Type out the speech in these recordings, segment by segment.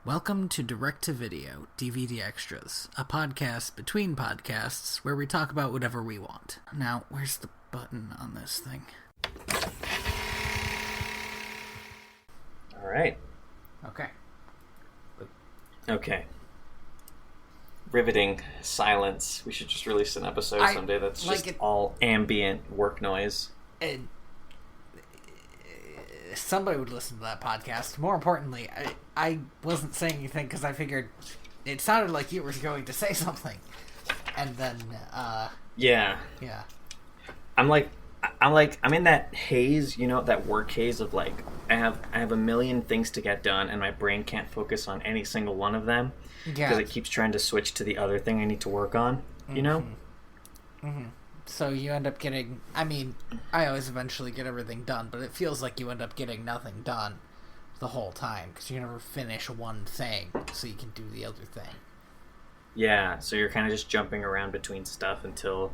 Welcome to Direct to Video DVD Extras, a podcast between podcasts where we talk about whatever we want. Now, where's the button on this thing? All right. Okay. Riveting silence. We should just release an episode someday that's just all ambient work noise. Somebody would listen to that podcast. More importantly, I wasn't saying anything because I figured it sounded like you were going to say something. And then, Yeah. I'm in that haze, that work haze of like, I have a million things to get done and my brain can't focus on any single one of them. Because it keeps trying to switch to the other thing I need to work on, Mm-hmm. So you end up getting, I always eventually get everything done, but it feels like you end up getting nothing done the whole time, because you never finish one thing, so you can do the other thing. Yeah, so you're kind of just jumping around between stuff until,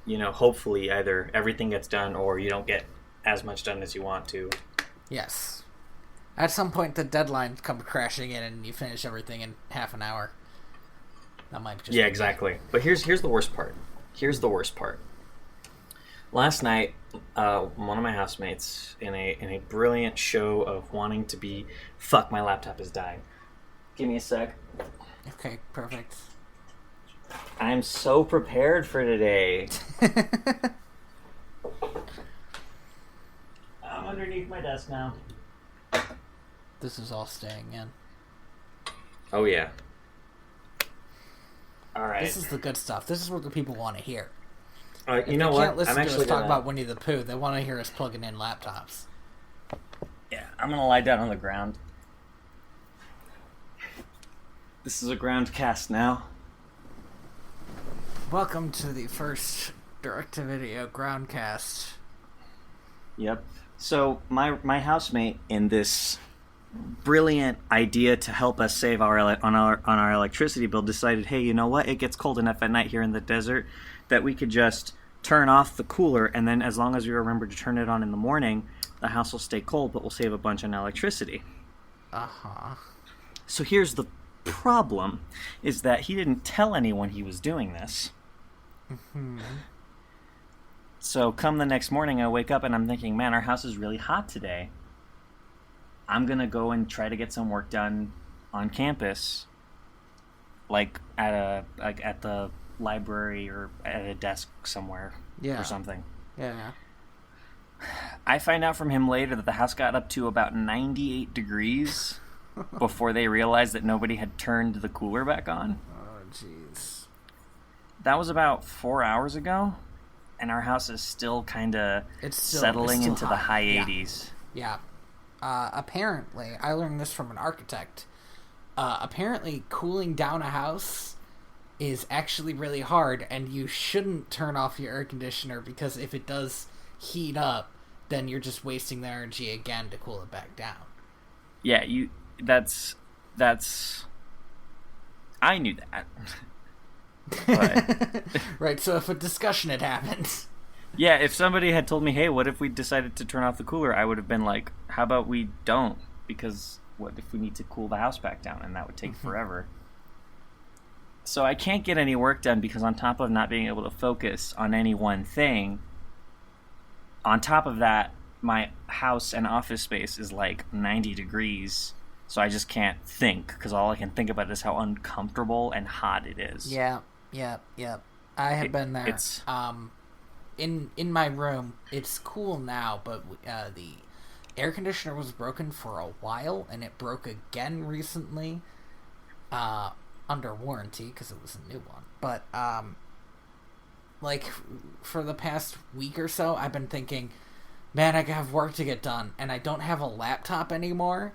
hopefully either everything gets done or you don't get as much done as you want to. Yes. At some point, the deadline comes crashing in and you finish everything in half an hour. That might just Yeah, exactly. But here's the worst part. Last night, one of my housemates, in a brilliant show of wanting to be, fuck, my laptop is dying. Give me a sec. Okay, perfect. I'm so prepared for today. I'm underneath my desk now. This is all staying in. Oh, yeah. All right. This is the good stuff. This is what the people want to hear. You know what? Can't listen to us talk about Winnie the Pooh. They want to hear us plugging in laptops. Yeah, I'm gonna lie down on the ground. This is a ground cast now. Welcome to the first direct-to-video groundcast. Yep. So my housemate, in this brilliant idea to help us save on our electricity bill, decided, hey, you know what? It gets cold enough at night here in the desert that we could just turn off the cooler, and then as long as we remember to turn it on in the morning, the house will stay cold, but we'll save a bunch on electricity. Uh-huh. So here's the problem, is that he didn't tell anyone he was doing this. Mm-hmm. So come the next morning, I wake up and I'm thinking, man, our house is really hot today. I'm going to go and try to get some work done on campus, like at the library or at a desk somewhere or something. Yeah. I find out from him later that the house got up to about 98 degrees before they realized that nobody had turned the cooler back on. Oh, jeez. That was about 4 hours ago, and our house is still kind of settling into hot. The high 80s. Yeah. Apparently, I learned this from an architect. Apparently, cooling down a house is actually really hard, and you shouldn't turn off your air conditioner, because if it does heat up, then you're just wasting the energy again to cool it back down. Yeah, that's I knew that. But Right, so if a discussion had happened. Yeah, if somebody had told me, hey, what if we decided to turn off the cooler, I would have been like, how about we don't? Because what if we need to cool the house back down, and that would take forever. So I can't get any work done because on top of not being able to focus on any one thing, on top of that, my house and office space is like 90 degrees, so I just can't think, because all I can think about is how uncomfortable and hot it is. Yeah. I have been there. It's in my room, it's cool now, but the air conditioner was broken for a while, and it broke again recently, under warranty, because it was a new one. But, for the past week or so, I've been thinking, man, I have work to get done, and I don't have a laptop anymore,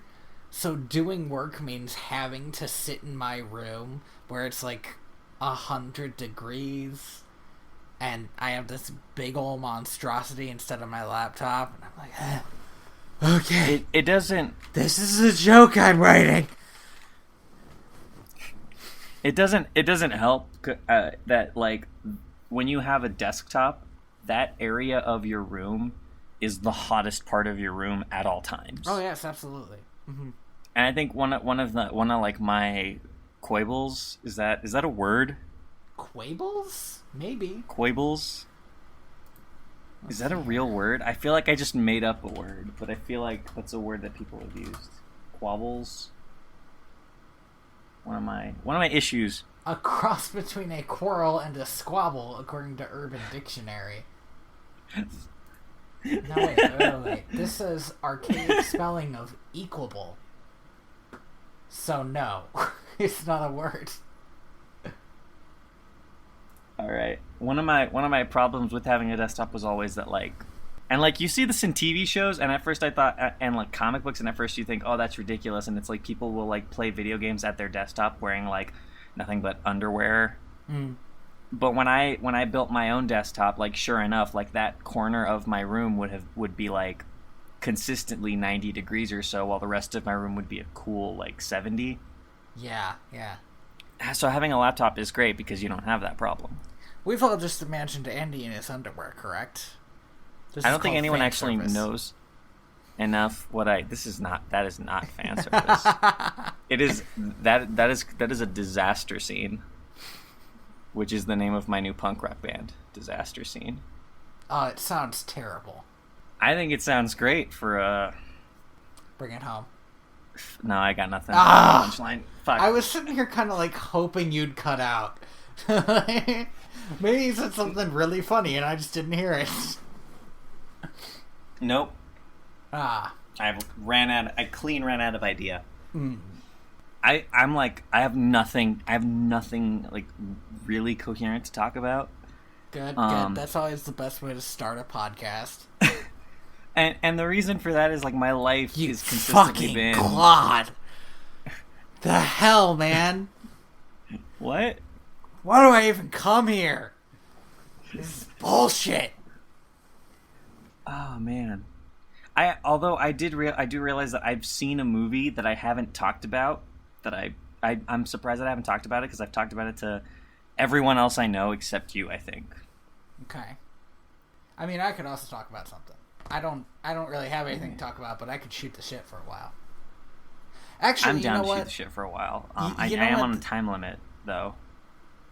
so doing work means having to sit in my room, where it's like 100 degrees, and I have this big old monstrosity instead of my laptop, and I'm like, okay. It doesn't... This is a joke I'm writing. It doesn't help that, like, when you have a desktop, that area of your room is the hottest part of your room at all times. Oh, yes, absolutely. Mm-hmm. And I think one of like my quibbles is that a word? Quibbles? Maybe. Quibbles? Is that a real word? I feel like I just made up a word, but I feel like that's a word that people have used. Quabbles. One of my issues. A cross between a quarrel and a squabble, according to Urban Dictionary. No, wait. This is archaic spelling of equable. So no, it's not a word. All right. One of my problems with having a desktop was always that you see this in TV shows, and at first I thought, and like comic books, and at first you think, oh, that's ridiculous, and it's like people will like play video games at their desktop wearing like nothing but underwear. Mm. But when I built my own desktop, like sure enough, like that corner of my room would be like consistently 90 degrees or so, while the rest of my room would be a cool like 70. Yeah. So having a laptop is great because you don't have that problem. We've all just imagined Andy in his underwear, correct? I don't think anyone actually knows enough that is not fan service. It is that is a disaster scene, which is the name of my new punk rock band, Disaster Scene. Oh, it sounds terrible. I think it sounds great for Bring it home. No, I got nothing. Punchline. Fuck. I was sitting here kind of like hoping you'd cut out. Maybe he said something really funny and I just didn't hear it. Nope. I clean ran out of idea. Mm. I have nothing like really coherent to talk about. Good. That's always the best way to start a podcast. And the reason for that is like my life is consistently been God. The hell, man. What? Why do I even come here? This is bullshit. Oh man. Although I do realize that I've seen a movie that I haven't talked about, that I'm surprised that I haven't talked about it, because I've talked about it to everyone else I know except you, I think. Okay. I mean, I could also talk about something. I don't really have anything to talk about, but I could shoot the shit for a while. Actually, I'm down you know to what? shoot the shit for a while. I am on a time limit though.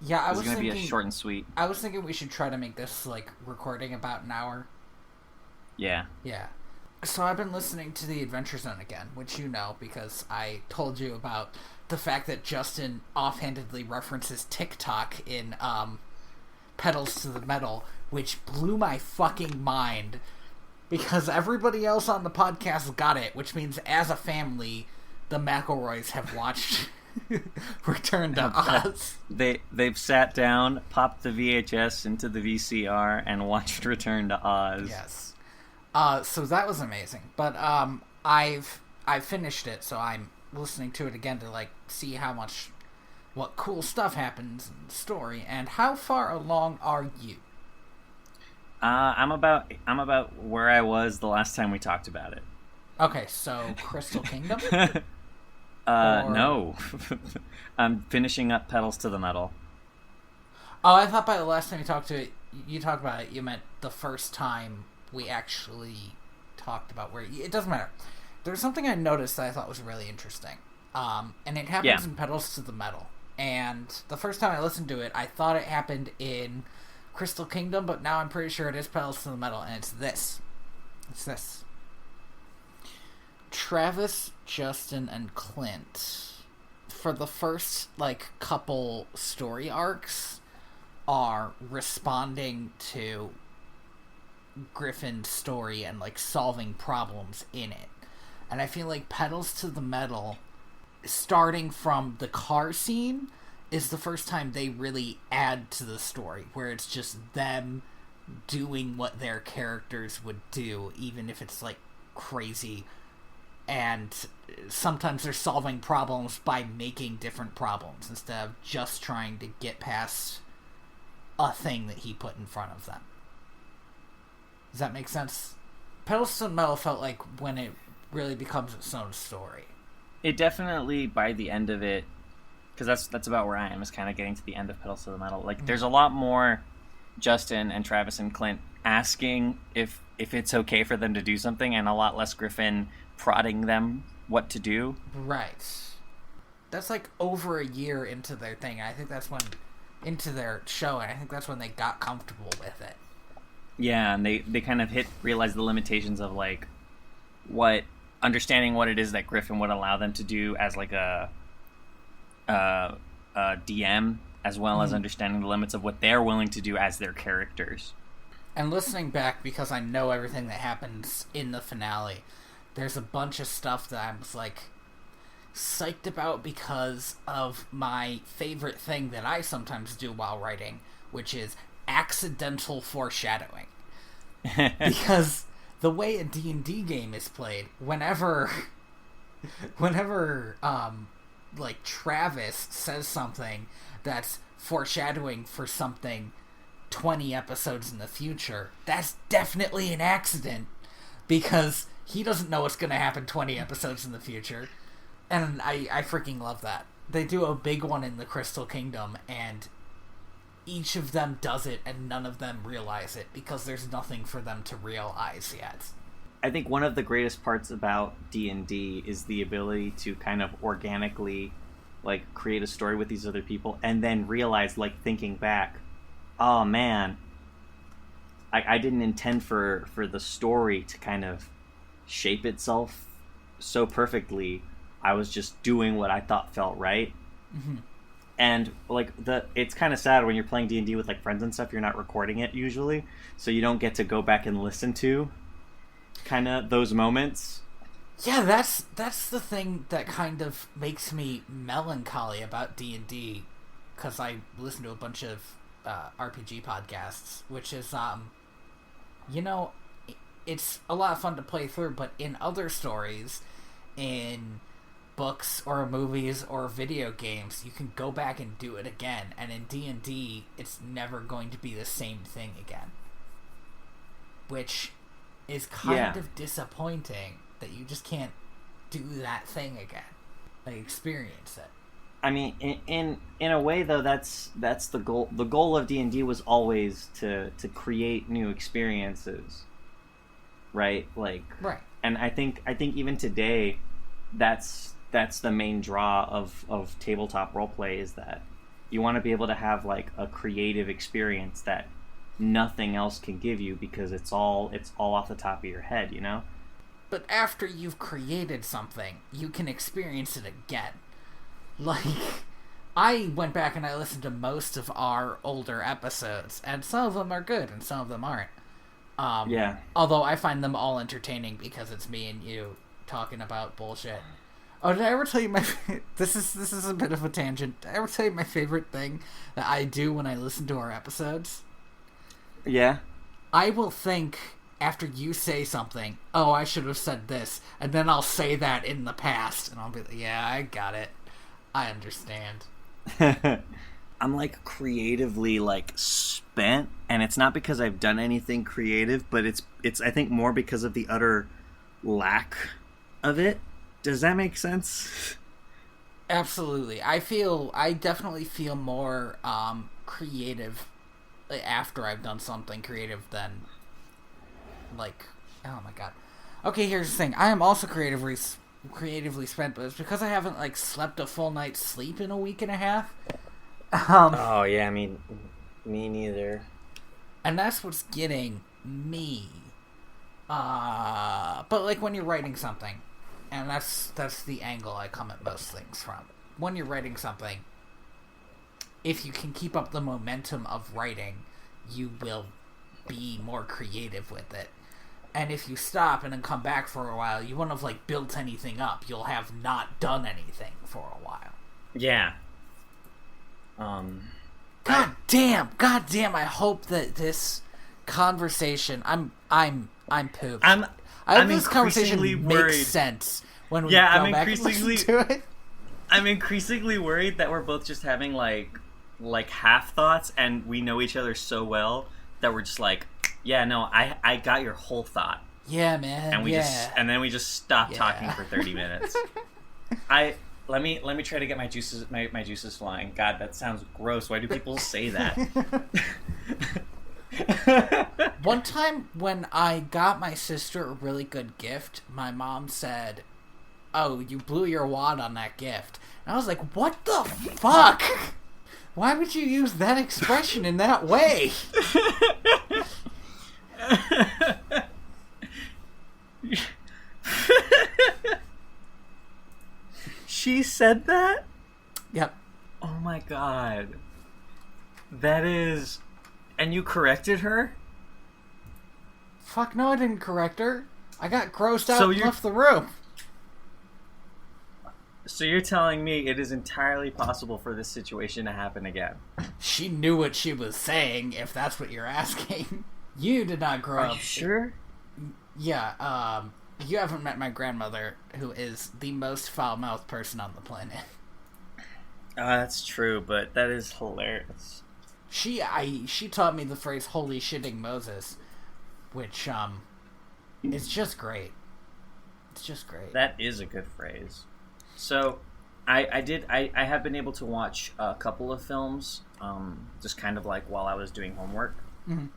Yeah, I was thinking it's going to be a short and sweet. I was thinking we should try to make this like recording about an hour. Yeah. Yeah. So I've been listening to the Adventure Zone again, which you know because I told you about the fact that Justin offhandedly references TikTok in Pedals to the Metal, which blew my fucking mind because everybody else on the podcast got it, which means as a family, the McElroys have watched Return to Oz. They've sat down, popped the VHS into the VCR, and watched Return to Oz. Yes. So that was amazing. But I've finished it, so I'm listening to it again to like see what cool stuff happens in the story. And how far along are you? I'm about where I was the last time we talked about it. Okay, so Crystal Kingdom? No. I'm finishing up Pedals to the Metal. Oh, I thought by the last time you talked about it, you meant the first time we actually talked about where... It doesn't matter. There's something I noticed that I thought was really interesting. And it happens in Pedals to the Metal. And the first time I listened to it, I thought it happened in Crystal Kingdom, but now I'm pretty sure it is Pedals to the Metal, and it's this. It's this. Travis, Justin, and Clint, for the first, couple story arcs, are responding to Griffin's story and, solving problems in it. And I feel like Pedals to the Metal, starting from the car scene, is the first time they really add to the story, where it's just them doing what their characters would do, even if it's, crazy. And sometimes they're solving problems by making different problems instead of just trying to get past a thing that he put in front of them. Does that make sense? Pedals to the Metal felt like when it really becomes its own story. It definitely, by the end of it, because that's about where I am, is kind of getting to the end of Pedals to the Metal. There's a lot more Justin and Travis and Clint asking if it's okay for them to do something, and a lot less Griffin prodding them what to do. Right. That's like over a year into their thing. I think that's when into their show, and I think that's when they got comfortable with it. Yeah, and they kind of realize the limitations of like understanding what it is that Griffin would allow them to do as like a DM, as well as understanding the limits of what they're willing to do as their characters. And listening back, because I know everything that happens in the finale, there's a bunch of stuff that I was like psyched about because of my favorite thing that I sometimes do while writing, which is accidental foreshadowing. Because the way a D&D game is played, whenever like Travis says something that's foreshadowing for something 20 episodes in the future, that's definitely an accident, because he doesn't know what's going to happen 20 episodes in the future. And I freaking love that. They do a big one in the Crystal Kingdom, and each of them does it, and none of them realize it, because there's nothing for them to realize yet. I think one of the greatest parts about D&D is the ability to kind of organically, like, create a story with these other people, and then realize, like, thinking back, oh man, I didn't intend for the story to kind of shape itself so perfectly. I was just doing what I thought felt right. Mm-hmm. And like it's kind of sad when you're playing D&D with like friends and stuff, you're not recording it usually, so you don't get to go back and listen to kind of those moments. Yeah, that's the thing that kind of makes me melancholy about D&D, because I listen to a bunch of RPG podcasts, which is it's a lot of fun to play through, but in other stories, in books or movies or video games, you can go back and do it again, and in D&D it's never going to be the same thing again, which is kind of disappointing, that you just can't do that thing again, like experience it. I mean, in a way though, that's the goal. The goal of D&D was always to create new experiences, right? Like, right. And I think even today, that's the main draw of tabletop roleplay, is that you want to be able to have like a creative experience that nothing else can give you, because it's all off the top of your head, you know? But after you've created something, you can experience it again. Like, I went back and I listened to most of our older episodes, and some of them are good and some of them aren't. Yeah. Although I find them all entertaining because it's me and you talking about bullshit. Oh, did I ever tell you my... This is a bit of a tangent. Did I ever tell you my favorite thing that I do when I listen to our episodes? Yeah. I will think, after you say something, oh, I should have said this, and then I'll say that in the past, and I'll be like, yeah, I got it. I understand. I'm like creatively like spent, and it's not because I've done anything creative, but it's I think more because of the utter lack of it. Does that make sense? Absolutely. I definitely feel more creative after I've done something creative than like, oh my god. Okay, here's the thing. I am also creatively spent, but it's because I haven't like slept a full night's sleep in a week and a half. Oh yeah, I mean, me neither. And that's what's getting me. But like when you're writing something, and that's the angle I come at most things from. When you're writing something, if you can keep up the momentum of writing, you will be more creative with it. And if you stop and then come back for a while, you won't have like built anything up. You'll have not done anything for a while. Yeah. God damn! I hope that this conversation. I'm pooped. I hope this conversation makes sense when we go back and listen to it. I'm increasingly worried that we're both just having like half thoughts, and we know each other so well that we're just like, yeah, no, I got your whole thought. Yeah, man. And then we just stop talking for 30 minutes. Let me try to get my juices flying. God, that sounds gross. Why do people say that? One time when I got my sister a really good gift, my mom said, oh, you blew your wad on that gift. And I was like, what the fuck? Why would you use that expression in that way? She said that? Yep. Oh my god. That is... And you corrected her? Fuck no, I didn't correct her. I got grossed out and left the room. So you're telling me it is entirely possible for this situation to happen again? She knew what she was saying, if that's what you're asking. You did not grow up... Are you sure? Yeah, you haven't met my grandmother, who is the most foul-mouthed person on the planet. That's true, but that is hilarious. She taught me the phrase "holy shitting Moses," which is just great. It's just great. That is a good phrase. So, I have been able to watch a couple of films, just kind of like while I was doing homework. Mm-hmm.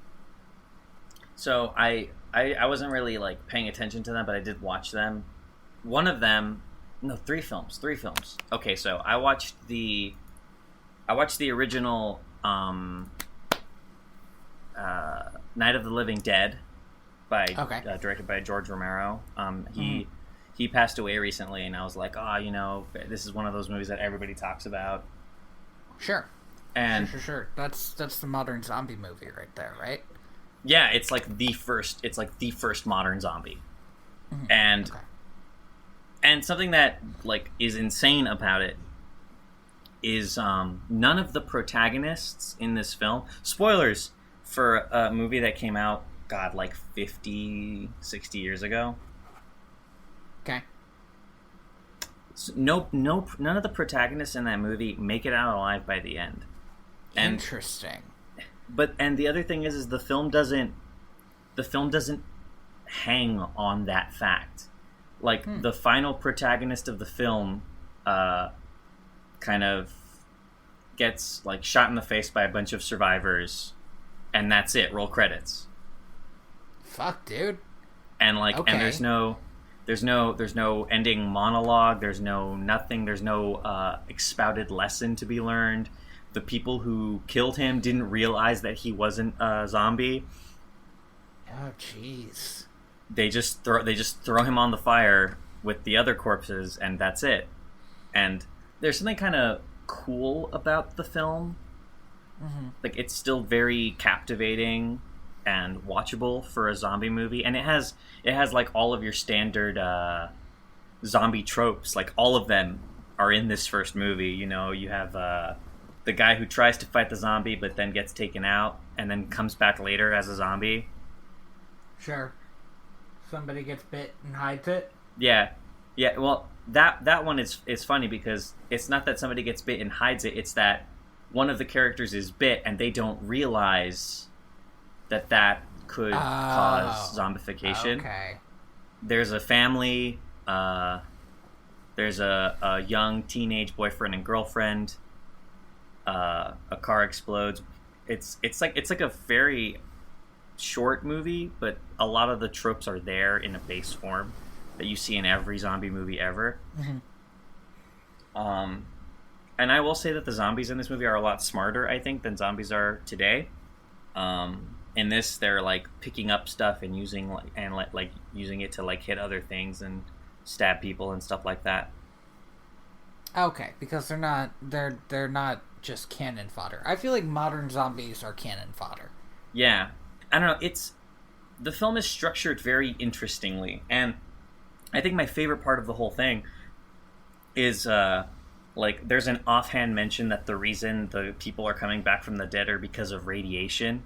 So I wasn't really like paying attention to them, but I did watch them. One of them, no, three films. Okay, so I watched the original Night of the Living Dead directed by George Romero. He passed away recently, and I was like, this is one of those movies that everybody talks about. Sure. And sure. That's the modern zombie movie right there, right? Yeah, it's like the first modern zombie. Mm-hmm. And something that like is insane about it is none of the protagonists in this film, spoilers for a movie that came out, God, like 50, 60 years ago. Okay. So none of the protagonists in that movie make it out alive by the end. Interesting. And the other thing is the film doesn't hang on that fact. Like the final protagonist of the film kind of gets like shot in the face by a bunch of survivors, and that's it. Roll credits. Fuck, dude. And like, okay. And there's no ending monologue. There's no nothing. There's no expounded lesson to be learned. The people who killed him didn't realize that he wasn't a zombie. Oh, jeez. They just throw him on the fire with the other corpses, and that's it. And there's something kind of cool about the film. Mm-hmm. Like, it's still very captivating and watchable for a zombie movie, and it has like all of your standard zombie tropes. Like, all of them are in this first movie. You know, you have the guy who tries to fight the zombie but then gets taken out and then comes back later as a zombie. Sure. Somebody gets bit and hides it. Yeah. Well, that one is funny because it's not that somebody gets bit and hides it. It's that one of the characters is bit and they don't realize that could cause zombification. Okay. There's a family. There's a young teenage boyfriend and girlfriend. A car explodes. It's like a very short movie, but a lot of the tropes are there in a base form that you see in every zombie movie ever. Mm-hmm. And I will say that the zombies in this movie are a lot smarter, I think, than zombies are today. In this, they're like picking up stuff and using it to like hit other things and stab people and stuff like that. Okay, because they're not just cannon fodder. I feel like modern zombies are cannon fodder. Yeah. I don't know, the film is structured very interestingly, and I think my favorite part of the whole thing is like there's an offhand mention that the reason the people are coming back from the dead are because of radiation,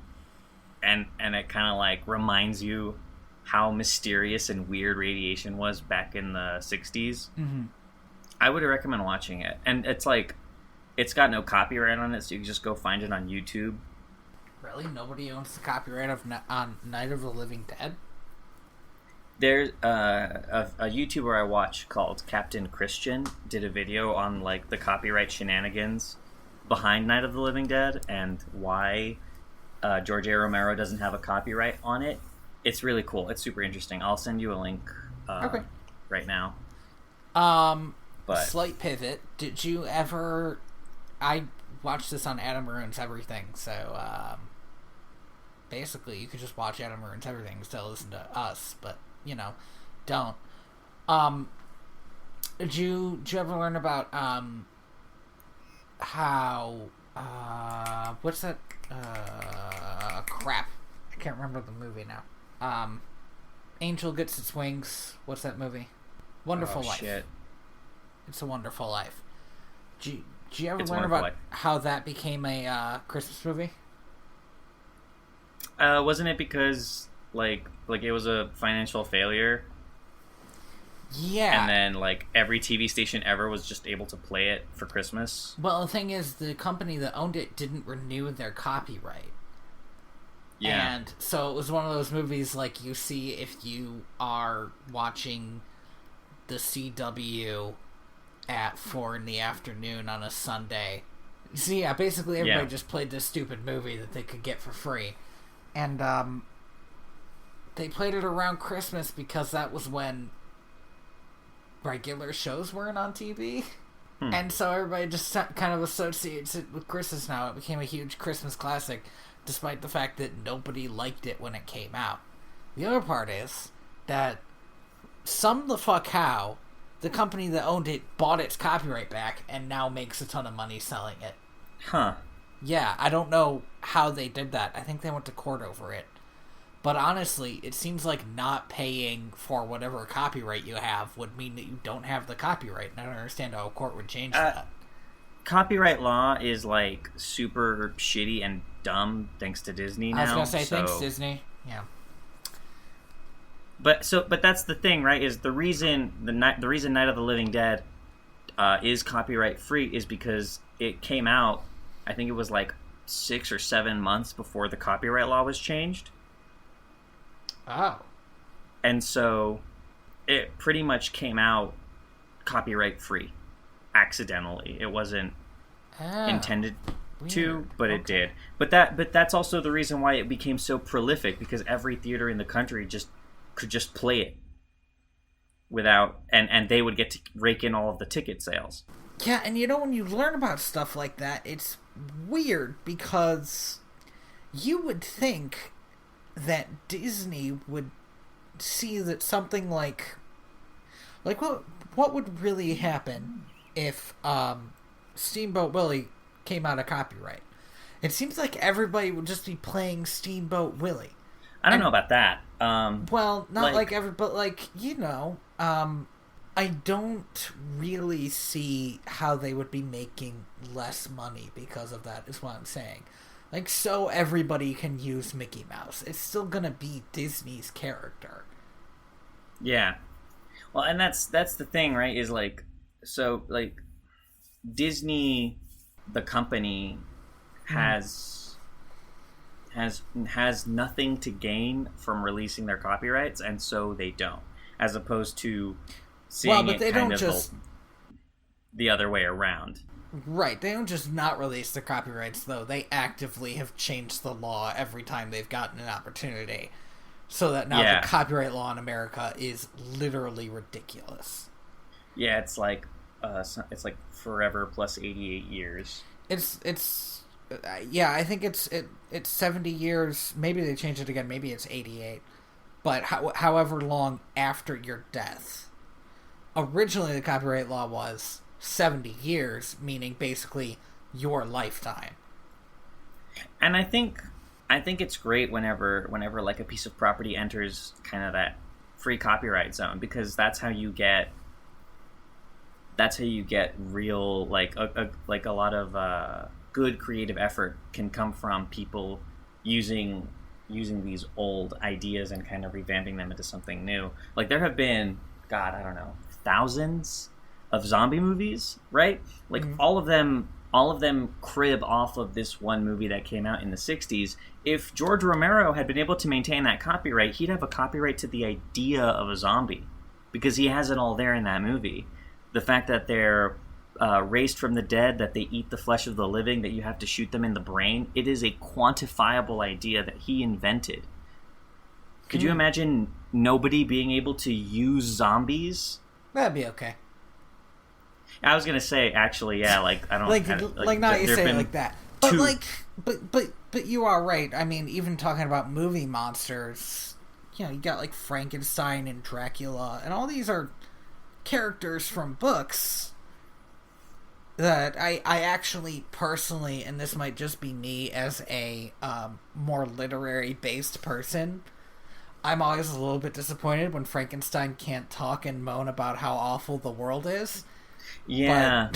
and it kind of like reminds you how mysterious and weird radiation was back in the 60s. Mm-hmm. I would recommend watching it, and it's got no copyright on it, so you can just go find it on YouTube. Really? Nobody owns the copyright on Night of the Living Dead? There's a YouTuber I watch called Captain Christian did a video on like the copyright shenanigans behind Night of the Living Dead and why George A. Romero doesn't have a copyright on it. It's really cool. It's super interesting. I'll send you a link right now. But Slight pivot. Did you ever... I watched this on Adam Ruins Everything, so, basically, you could just watch Adam Ruins Everything instead of listen to us, but, don't. Did you ever learn about, how, what's that, crap. I can't remember the movie now. Angel Gets Its Wings. What's that movie? Wonderful Life. Shit. It's a Wonderful Life. Did you ever It's learn Wonderful about Life. how that became a Christmas movie? Wasn't it because like it was a financial failure? Yeah. And then like every TV station ever was just able to play it for Christmas. Well, the thing is, the company that owned it didn't renew their copyright. Yeah. And so it was one of those movies like you see if you are watching the CW at 4 p.m. on a Sunday. So yeah, basically everybody just played this stupid movie that they could get for free. And they played it around Christmas because that was when regular shows weren't on TV. And so everybody just kind of associates it with Christmas now. It became a huge Christmas classic, despite the fact that nobody liked it when it came out. The other part is that how the company that owned it bought its copyright back and now makes a ton of money selling it. Huh. Yeah, I don't know how they did that. I think they went to court over it. But honestly, it seems like not paying for whatever copyright you have would mean that you don't have the copyright. And I don't understand how a court would change that. Copyright law is like super shitty and dumb thanks to Disney now. I was gonna say thanks Disney. Yeah. But that's the thing, right? Is the reason Night of the Living Dead is copyright free is because it came out, I think it was like 6 or 7 months before the copyright law was changed. Oh. And so it pretty much came out copyright free accidentally. It wasn't intended to, but it did. But that's also the reason why it became so prolific, because every theater in the country could just play it without, and they would get to rake in all of the ticket sales. Yeah, and when you learn about stuff like that, it's weird because you would think that Disney would see that something like what would really happen if Steamboat Willie came out of copyright. It seems like everybody would just be playing Steamboat Willie. I don't know about that. Well, not but I don't really see how they would be making less money because of that, is what I'm saying. Like, so everybody can use Mickey Mouse. It's still gonna be Disney's character. Yeah. Well, and that's the thing, right? Is like, so like Disney, the company, has nothing to gain from releasing their copyrights, and so they don't. As opposed to seeing it kind of the other way around. Right, they don't just not release their copyrights, though. They actively have changed the law every time they've gotten an opportunity. So that now the copyright law in America is literally ridiculous. Yeah, it's like forever plus 88 years. I think it's 70 years. Maybe they changed it again. Maybe it's 88. But however long after your death. Originally, the copyright law was 70 years, meaning basically your lifetime. And I think it's great whenever like a piece of property enters kind of that free copyright zone, because that's how you get real, like a lot of good creative effort can come from people using these old ideas and kind of revamping them into something new. Like, there have been, God, I don't know, thousands of zombie movies, right? Like, all of them crib off of this one movie that came out in the 60s. If George Romero had been able to maintain that copyright, he'd have a copyright to the idea of a zombie, because he has it all there in that movie. The fact that they're raised from the dead, that they eat the flesh of the living, that you have to shoot them in the brain, it is a quantifiable idea that he invented. Could you imagine nobody being able to use zombies? That'd be okay. I was gonna say, actually, yeah, like I don't like not you say it like that, but two... like, but you are right. I mean, even talking about movie monsters, you know, you got like Frankenstein and Dracula, and all these are characters from books that I actually personally, and this might just be me as a more literary based person, I'm always a little bit disappointed when Frankenstein can't talk and moan about how awful the world is. Yeah.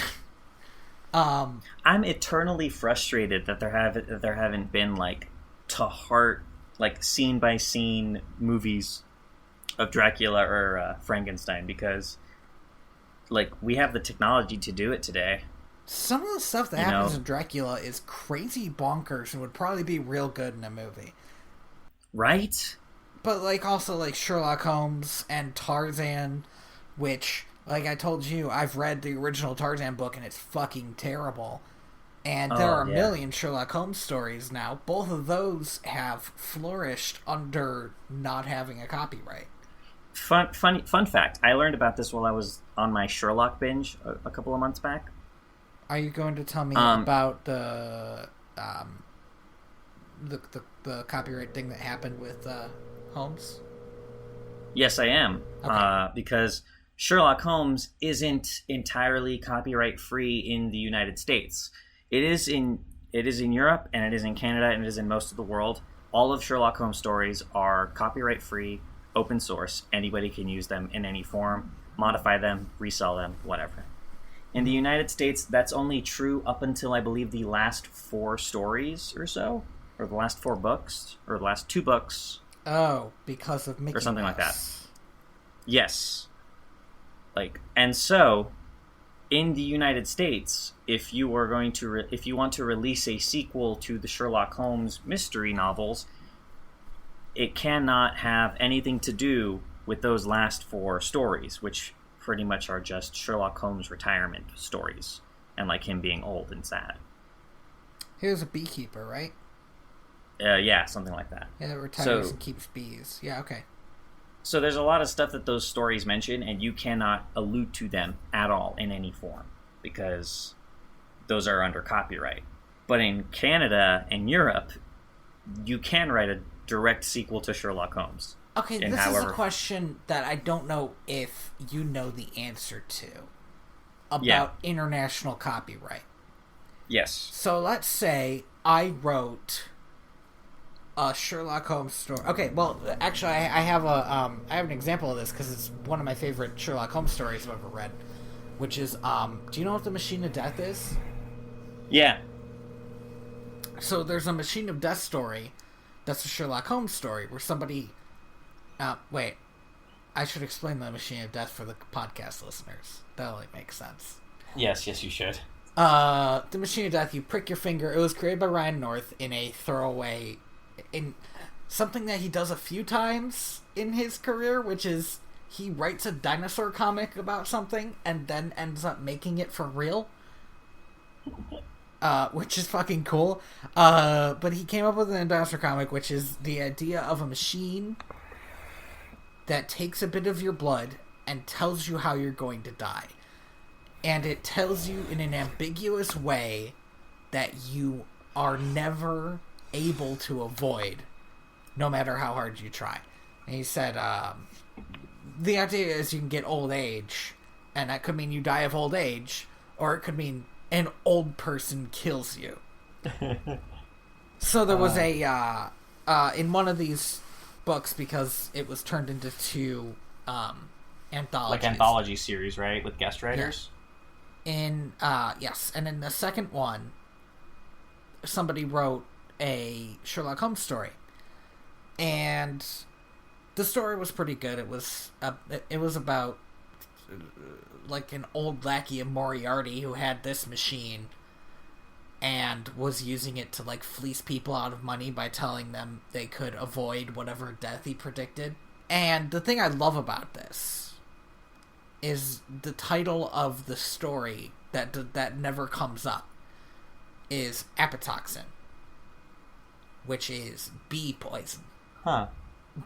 But, I'm eternally frustrated that there haven't been like to heart, like scene by scene movies of Dracula or Frankenstein, because like we have the technology to do it today. Some of the stuff that happens in Dracula is crazy bonkers and would probably be real good in a movie. Right? But like also like Sherlock Holmes and Tarzan, which, like I told you, I've read the original Tarzan book and it's fucking terrible. And there are a million Sherlock Holmes stories now. Both of those have flourished under not having a copyright. Fun fact. I learned about this while I was on my Sherlock binge a couple of months back. Are you going to tell me about the copyright thing that happened with Holmes? Yes, I am. Okay. Because Sherlock Holmes isn't entirely copyright free in the United States. It is in Europe, and it is in Canada, and it is in most of the world. All of Sherlock Holmes stories are copyright free, open source. Anybody can use them in any form, modify them, resell them, whatever. In the United States, that's only true up until, I believe, the last 4 stories or so, or the last 4 books, or the last 2 books. Oh, because of Mickey or something Mouse. Like that. Yes. And so, in the United States, if you are going to if you want to release a sequel to the Sherlock Holmes mystery novels, it cannot have anything to do with those last 4 stories, which pretty much are just Sherlock Holmes' retirement stories, and like him being old and sad. He was a beekeeper, right? Yeah, something like that. Yeah, that retires and keeps bees. Yeah, okay. So there's a lot of stuff that those stories mention, and you cannot allude to them at all in any form, because those are under copyright. But in Canada and Europe, you can write a direct sequel to Sherlock Holmes. Okay, this is a question that I don't know if you know the answer to about international copyright. Yes. So let's say I wrote a Sherlock Holmes story. Okay, well, actually, I have an example of this because it's one of my favorite Sherlock Holmes stories I've ever read, which is do you know what the Machine of Death is? Yeah. So there's a Machine of Death story that's a Sherlock Holmes story where somebody... wait. I should explain the Machine of Death for the podcast listeners. That'll make sense. Yes, you should. The Machine of Death, you prick your finger. It was created by Ryan North in a throwaway... in something that he does a few times in his career, which is he writes a dinosaur comic about something and then ends up making it for real. Which is fucking cool. But he came up with an dinosaur comic, which is the idea of a machine that takes a bit of your blood and tells you how you're going to die. And it tells you in an ambiguous way that you are never able to avoid, no matter how hard you try. And he said, the idea is you can get old age, and that could mean you die of old age, or it could mean an old person kills you. So there was a in one of these books, because it was turned into 2 anthologies. Like anthology series, right? With guest writers? Yeah. Yes. And in the second one, somebody wrote a Sherlock Holmes story. And the story was pretty good. It was about like an old lackey of Moriarty who had this machine and was using it to like fleece people out of money by telling them they could avoid whatever death he predicted. And the thing I love about this is the title of the story that never comes up is apitoxin, which is bee poison. Huh.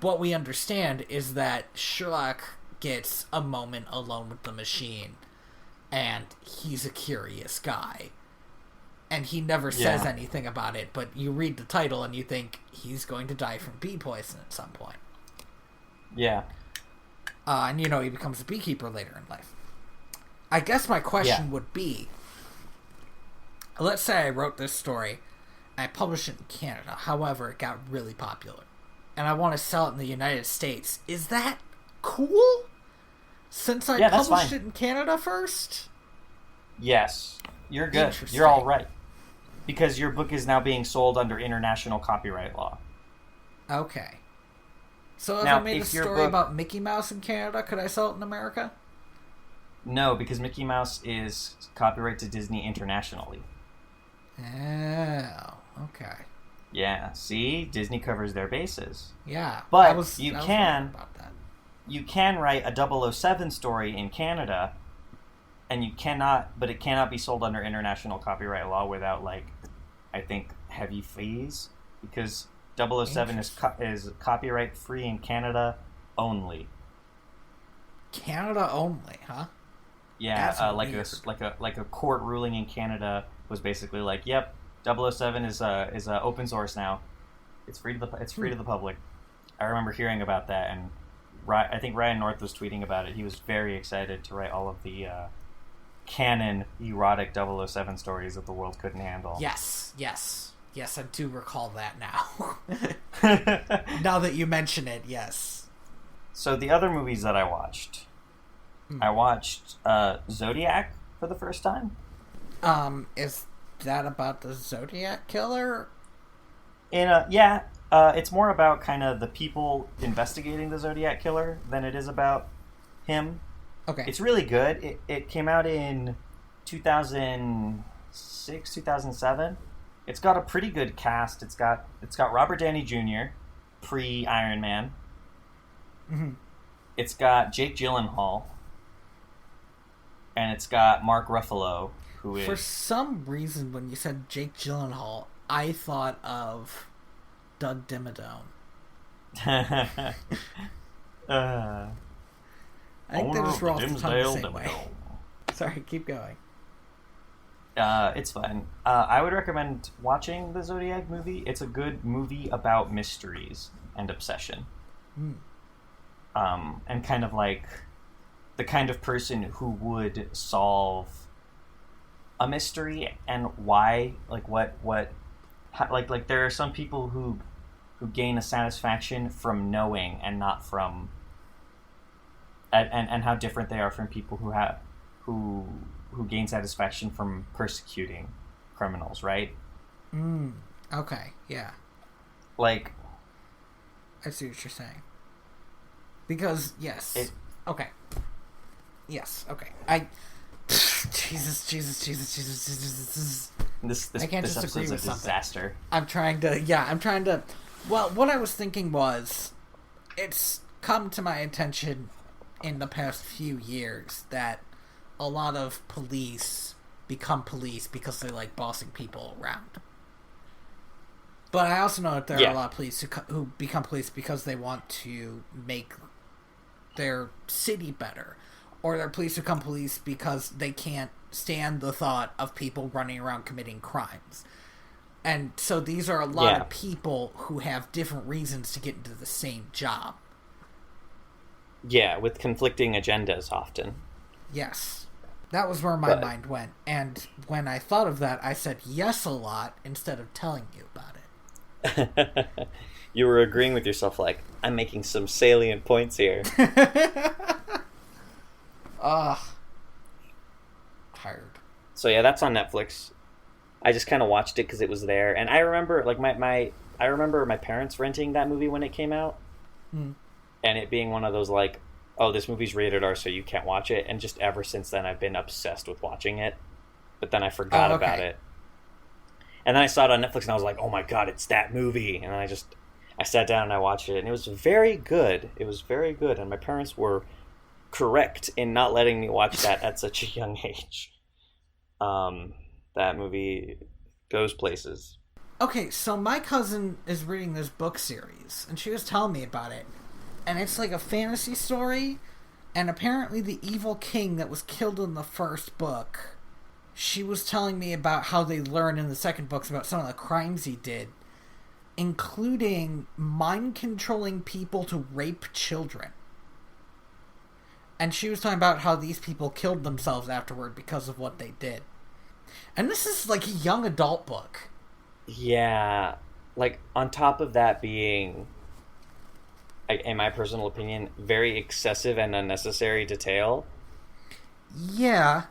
What we understand is that Sherlock gets a moment alone with the machine, and he's a curious guy. And he never says anything about it, but you read the title and you think he's going to die from bee poison at some point. Yeah. And he becomes a beekeeper later in life. I guess my question would be, let's say I wrote this story, and I published it in Canada, however, it got really popular, and I want to sell it in the United States. Is that cool? Since I published it in Canada first? Yes. You're good. You're all right. Because your book is now being sold under international copyright law. Okay. So if I made a story about Mickey Mouse in Canada, could I sell it in America? No, because Mickey Mouse is copyright to Disney internationally. Oh, okay. Yeah, see? Disney covers their bases. Yeah. But you can write a 007 story in Canada, and it cannot be sold under international copyright law without, I think, heavy fees, because 007 is copyright free in Canada only. Canada only, huh? Yeah, like a court ruling in Canada was basically yep, 007 is open source now. It's free to the public. I remember hearing about that, and I think Ryan North was tweeting about it. He was very excited to write all of the canon erotic 007 stories that the world couldn't handle. Yes, I do recall that now. Now that you mention it, yes. So the other movies that I watched, I watched Zodiac for the first time. Is that about the Zodiac killer? It's more about kind of the people investigating the Zodiac killer than it is about him. Okay. It's really good. It came out in 2006, 2007. It's got a pretty good cast. It's got Robert Downey Jr., pre-Iron Man. Mm-hmm. It's got Jake Gyllenhaal. And it's got Mark Ruffalo, who is... For some reason, when you said Jake Gyllenhaal, I thought of Doug Dimmadome. I think they just roll off the tongue the same way. Sorry, keep going. It's fun. I would recommend watching the Zodiac movie. It's a good movie about mysteries and obsession. And kind of the kind of person who would solve a mystery and why, there are some people who gain a satisfaction from knowing and not from, and how different they are from people who gain satisfaction from persecuting criminals, right? Okay, yeah. I see what you're saying. Because, yes. Okay. Yes, okay. Jesus. I can't just agree with something. Disaster. I'm trying to... Well, what I was thinking was, it's come to my attention in the past few years that a lot of police become police because they like bossing people around. But I also know that there are a lot of police who become police because they want to make their city better. Or they're police who become police because they can't stand the thought of people running around committing crimes. And so these are a lot of people who have different reasons to get into the same job. Yeah, with conflicting agendas often. Yes. That was where my mind went. And when I thought of that, I said yes a lot instead of telling you about it. You were agreeing with yourself I'm making some salient points here. Tired. So yeah, that's on Netflix. I just kind of watched it because it was there, and I remember I remember my parents renting that movie when it came out, and it being one of those oh, this movie's rated R, so you can't watch it. And just ever since then, I've been obsessed with watching it. But then I forgot about it, and then I saw it on Netflix, and I was like, oh my god, it's that movie! And then I sat down and I watched it, and it was very good. It was very good, and my parents were correct in not letting me watch that at such a young age. That movie goes places. Okay, so my cousin is reading this book series, and she was telling me about it. And it's like a fantasy story, And apparently the evil king that was killed in the first book, she was telling me about how they learn in the second books about some of the crimes he did, including mind-controlling people to rape children. And she was talking about how these people killed themselves afterward because of what they did. And this is like a young adult book. Yeah. Like, on top of that being, in my personal opinion, very excessive and unnecessary detail. Yeah.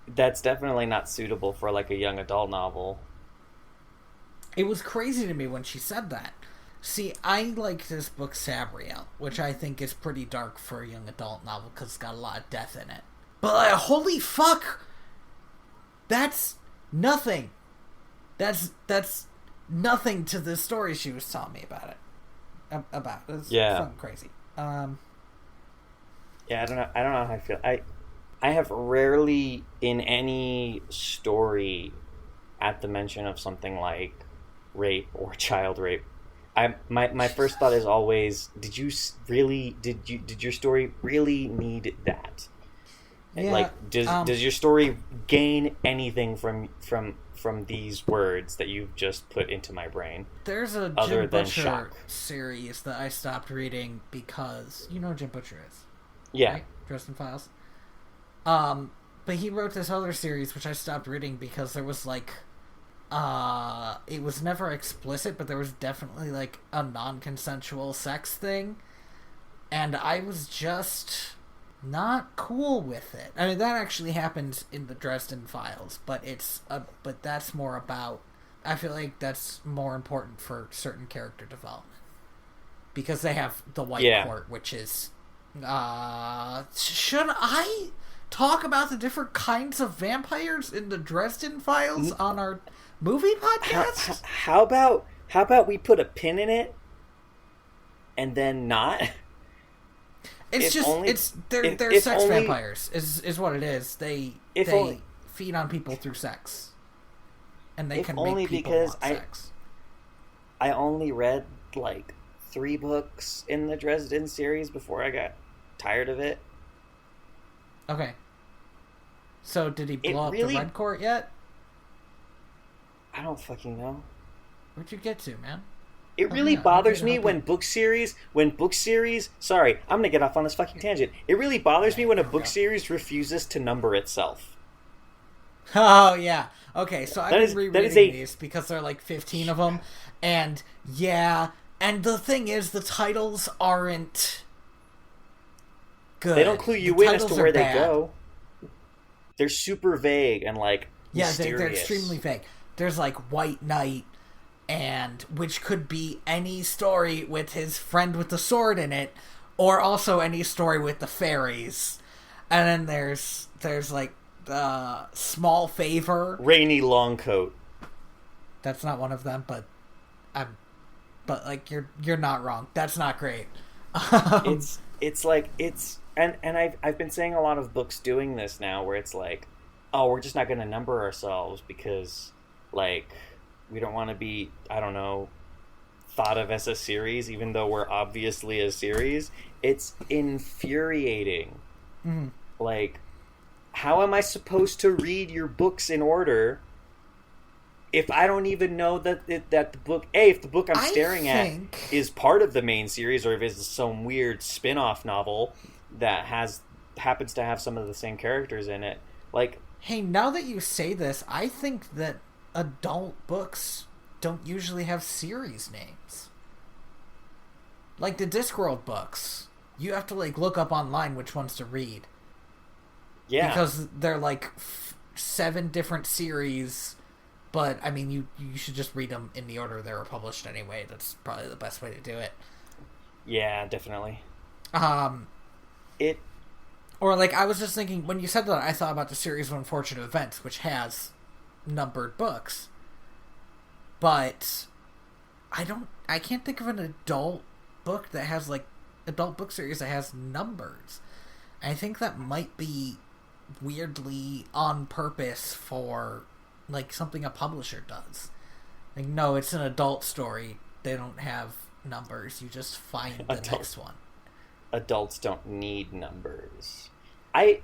That's definitely not suitable for, like, a young adult novel. It was crazy to me when she said that. See, I like this book, Sabriel, which I think is pretty dark for a young adult novel because it's got a lot of death in it. But holy fuck! That's nothing. That's nothing to the story she was telling me about it. It's fucking crazy. Yeah, I don't know how I feel. I have rarely in any story, at the mention of something like rape or child rape, my first thought is always, did your story really need that? Yeah, like, does your story gain anything from these words that you've just put into my brain? There's a Jim Butcher series that I stopped reading because you know who Jim Butcher is. Yeah. Right? Dresden Files. But he wrote this other series which I stopped reading because there was like it was never explicit, but there was definitely like a non-consensual sex thing, and I was just not cool with it. I mean, that actually happens in the Dresden Files, but but that's more about, I feel like that's more important for certain character development because they have the White Court, which is should I talk about the different kinds of vampires in the Dresden Files on our movie podcast? How about we put a pin in it and then not? They're sex vampires is what it is. They feed on people through sex, and they can make people want sex. I only read like 3 books in the Dresden series before I got tired of it. Okay. So did he blow up the Red Court yet? I don't fucking know. Where'd you get to, man? It really bothers me when book series, sorry, I'm gonna get off on this fucking tangent. It really bothers me when a book series refuses to number itself. Oh, yeah. Okay, so I've been rereading these because there are like 15 of them, and and the thing is, the titles aren't good. They don't clue you in as to where they go. They're super vague and like mysterious. They're extremely vague. There's like White Knight, and which could be any story with his friend with the sword in it, or also any story with the fairies. And then there's like Small Favor, Rainy Longcoat. That's not one of them, but like you're not wrong. That's not great. And I've been saying a lot of books doing this now, where it's like, oh, we're just not going to number ourselves because like we don't want to be, I don't know, thought of as a series, even though we're obviously a series. It's infuriating. Mm-hmm. Like, how am I supposed to read your books in order if I don't even know that the book, if the book I'm staring at is part of the main series, or if it's some weird spin-off novel that happens to have some of the same characters in it. Like, hey, now that you say this, I think that adult books don't usually have series names. Like the Discworld books, you have to like look up online which ones to read. Yeah. Because they're like 7 different series, but I mean you should just read them in the order they were published anyway. That's probably the best way to do it. Yeah, definitely. Or like I was just thinking when you said that, I thought about the series of Unfortunate Events, which has numbered books, but I can't think of an adult book that has like adult book series that has numbers. I think that might be weirdly on purpose for like something a publisher does. Like, no, it's an adult story. They don't have numbers. You just find the next one. adults don't need numbers. I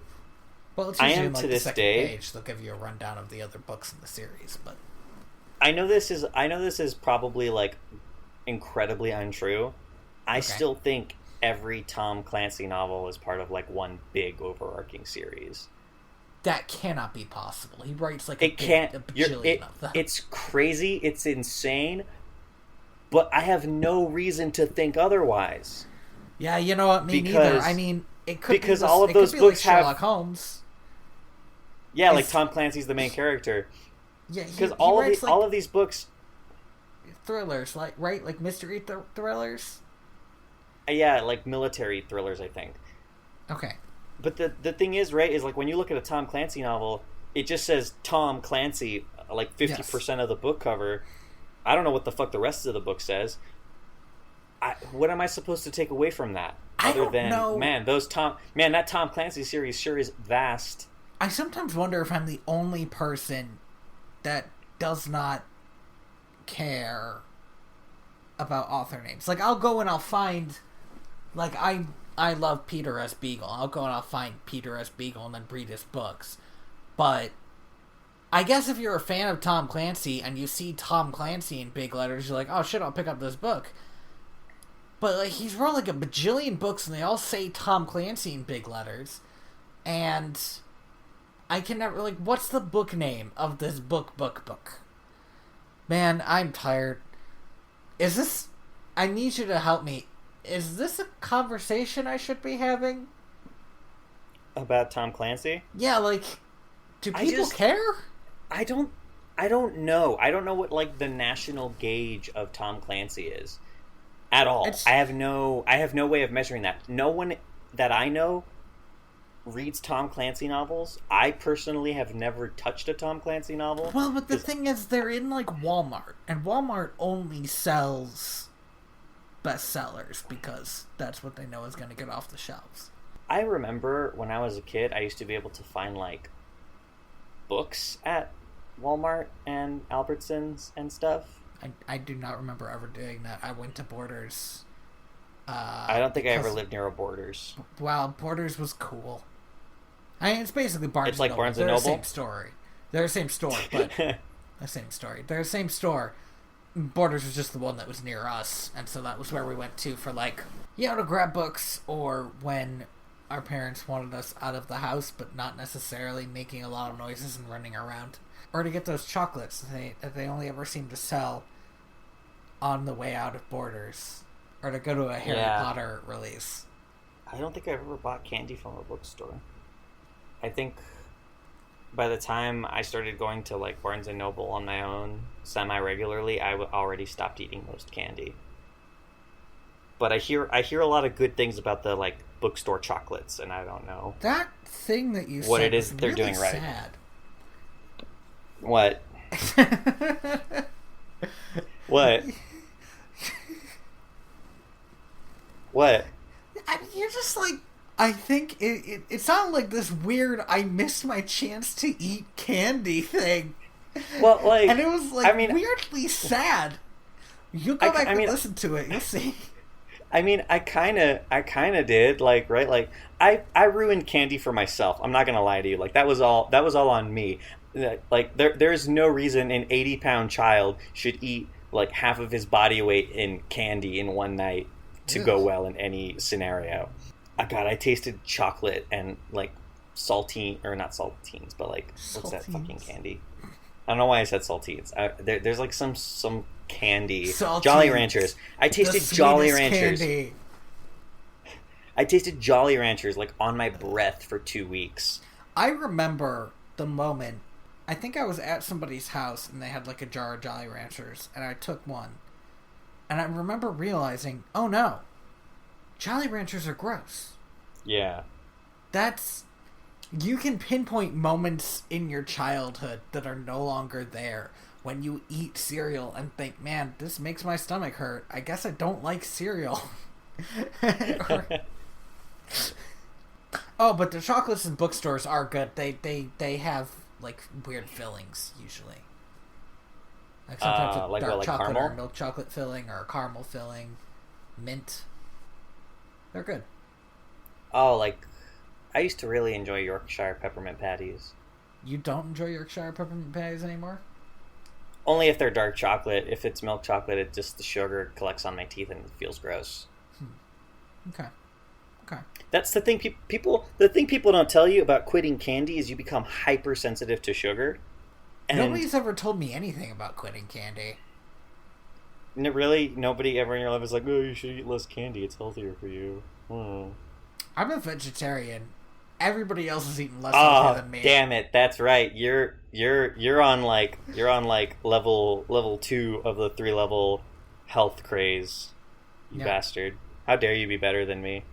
Well, it's I usually am in, like, to the this second day. page. They'll give you a rundown of the other books in the series, but I know this is probably like incredibly untrue. I okay. still think every Tom Clancy novel is part of like one big overarching series. That cannot be possible. He writes like It can't. a bajillion of them. It's crazy. It's insane. But I have no reason to think otherwise. Yeah, you know what? Me neither. Because I mean, it could because be all of those books like have Sherlock Holmes. yeah, like It's- Tom Clancy's the main character. Yeah, Because he all writes like of these books, thrillers, like right, like mystery thrillers. yeah, like military thrillers, I think. Okay. But the thing is, right, is like when you look at a Tom Clancy novel, it just says Tom Clancy, like 50% of the book cover. I don't know what the fuck the rest of the book says. What am I supposed to take away from that? I Other don't than, know. that Tom Clancy series sure is vast. I sometimes wonder if I'm the only person that does not care about author names. Like, I'll go and I'll find, like, I love Peter S. Beagle. I'll go and I'll find Peter S. Beagle and then read his books. But I guess if you're a fan of Tom Clancy and you see Tom Clancy in big letters, you're like, oh shit, I'll pick up this book. But like, he's wrote like a bajillion books and they all say Tom Clancy in big letters. And I can never, like, what's the book name of this book? Man, I'm tired. Is this... I need you to help me. Is this a conversation I should be having? About Tom Clancy? Yeah, like, do people care? I don't know. I don't know what like the national gauge of Tom Clancy is at all. I have no way of measuring that. No one that I know reads Tom Clancy novels. I personally have never touched a Tom Clancy novel. Well, but the thing is, they're in like Walmart, and Walmart only sells bestsellers because that's what they know is going to get off the shelves. I remember when I was a kid, I used to be able to find like books at Walmart and Albertsons and stuff. I do not remember ever doing that. I went to Borders. I don't think I ever lived near a Borders. Wow, Borders was cool. I mean, it's basically Barnes It's like and Noble. Barnes and They're Noble? the same story. They're the same store, but the same story. They're the same store. Borders was just the one that was near us, and so that was where we went to for, like, you know, to grab books, or when our parents wanted us out of the house, but not necessarily making a lot of noises and running around. Or to get those chocolates that they only ever seem to sell on the way out of Borders. Or to go to a Harry Potter release. I don't think I ever bought candy from a bookstore. I think by the time I started going to like Barnes and Noble on my own semi-regularly, I already stopped eating most candy. But I hear a lot of good things about the like bookstore chocolates, and I don't know That thing that you what said it is was they're really doing right. sad. What? What? What? I mean, you're just like, I think it sounded like this weird I missed my chance to eat candy thing. Well, like, and it was like, I mean, weirdly sad. You go back and listen to it, you'll see. I mean, I kind of did, like, right? Like, I ruined candy for myself. I'm not gonna lie to you. Like, that was all on me. Like, there's no reason an 80-pound child should eat like half of his body weight in candy in one night to go well in any scenario. God, I tasted chocolate and like saltine, or not saltines, but like what's that fucking candy? I don't know why I said saltines. There's like some candy. Saltines. Jolly Ranchers. I tasted Jolly Ranchers. Candy. I tasted Jolly Ranchers like on my breath for 2 weeks. I remember the moment. I think I was at somebody's house and they had like a jar of Jolly Ranchers, and I took one. And I remember realizing, oh no, Jolly Ranchers are gross. Yeah. You can pinpoint moments in your childhood that are no longer there when you eat cereal and think, man, this makes my stomach hurt. I guess I don't like cereal. Oh, but the chocolates in bookstores are good. They have like weird fillings usually. Like sometimes a like dark what, like chocolate caramel? or milk chocolate filling or a caramel filling, mint. They're good. Oh, like, I used to really enjoy Yorkshire peppermint patties. You don't enjoy Yorkshire peppermint patties anymore? Only if they're dark chocolate. If it's milk chocolate, it just the sugar collects on my teeth and it feels gross. Okay. Okay. That's the thing people. The thing people don't tell you about quitting candy is you become hypersensitive to sugar. And Nobody's ever told me anything about quitting candy. Really, nobody ever in your life is like, "Oh, you should eat less candy. It's healthier for you." I'm a vegetarian. Everybody else is eating less Oh, healthy than me. damn it! That's right. You're on level 2 of the 3-level health craze. You bastard! How dare you be better than me?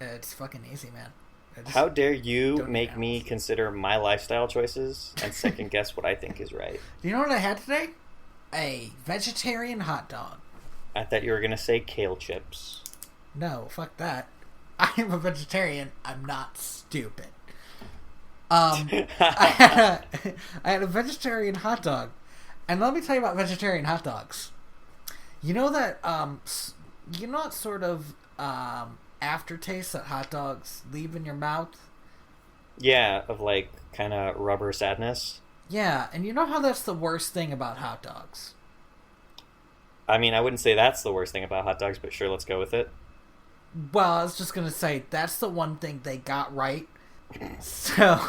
It's fucking easy, man. How dare you make me consider my lifestyle choices and second guess what I think is right? Do you know what I had today? A vegetarian hot dog. I thought you were gonna say kale chips. No, fuck that. I am a vegetarian. I'm not stupid. I had a vegetarian hot dog. And let me tell you about vegetarian hot dogs. You know that, you know what sort of, aftertaste that hot dogs leave in your mouth? Yeah, of like, kind of rubber sadness. Yeah, and you know how that's the worst thing about hot dogs? I mean, I wouldn't say that's the worst thing about hot dogs, but sure, let's go with it. Well, I was just gonna say, that's the one thing they got right. So...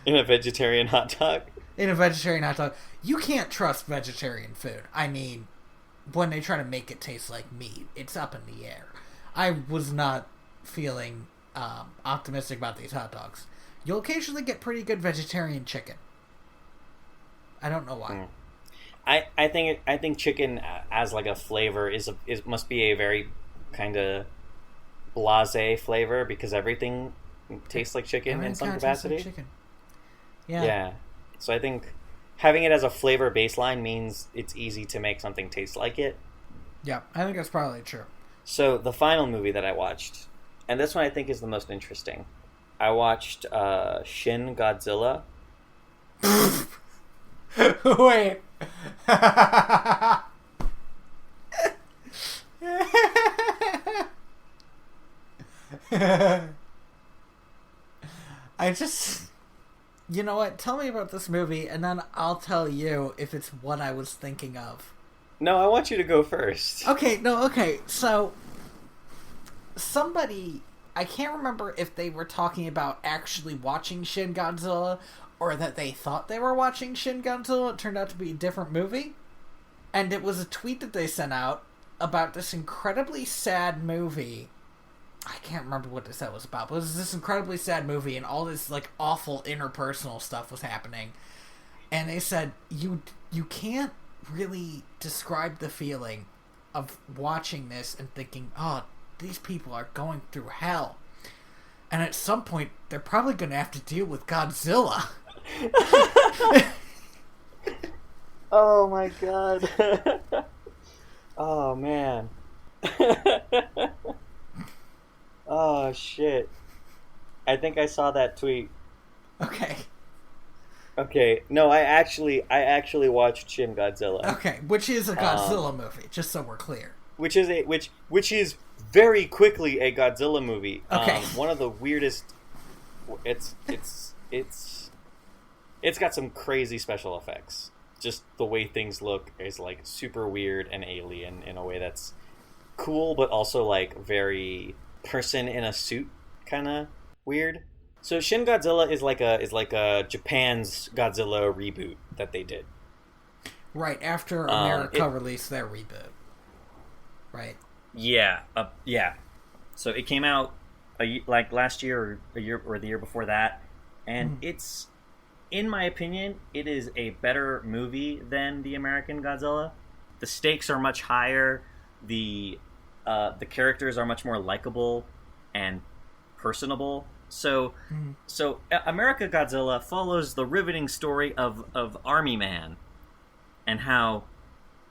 In a vegetarian hot dog? In a vegetarian hot dog. You can't trust vegetarian food. I mean, when they try to make it taste like meat, it's up in the air. I was not feeling optimistic about these hot dogs. You'll occasionally get pretty good vegetarian chicken. I don't know why. I think chicken as like a flavor must be a very kind of blasé flavor because everything tastes like chicken in some capacity. Like chicken. Yeah. Yeah. So I think having it as a flavor baseline means it's easy to make something taste like it. Yeah, I think that's probably true. So the final movie that I watched, and this one I think is the most interesting. I watched Shin Godzilla. Wait. I just... You know what? Tell me about this movie, and then I'll tell you if it's what I was thinking of. No, I want you to go first. Okay. So, somebody... I can't remember if they were talking about actually watching Shin Godzilla, or that they thought they were watching Shin Godzilla. It turned out to be a different movie. And it was a tweet that they sent out about this incredibly sad movie. I can't remember what this was about, but it was this incredibly sad movie, and all this like awful interpersonal stuff was happening. And they said you can't really describe the feeling of watching this and thinking, oh, these people are going through hell, and at some point they're probably going to have to deal with Godzilla. Oh my god. Oh man. Oh shit. I think I saw that tweet. Okay. No, I actually watched Shin Godzilla. Okay, which is a Godzilla movie, just so we're clear. Which is very quickly a Godzilla movie. Okay. One of the weirdest. It's got some crazy special effects. Just the way things look is like super weird and alien in a way that's cool, but also like very person in a suit kind of weird. So Shin Godzilla is like a Japan's Godzilla reboot that they did. Right after America released their reboot. Right. Yeah. So it came out like last year or the year before that, and it's, in my opinion, it is a better movie than the American Godzilla. The stakes are much higher. The characters are much more likable and personable. So America Godzilla follows the riveting story of Army Man, and how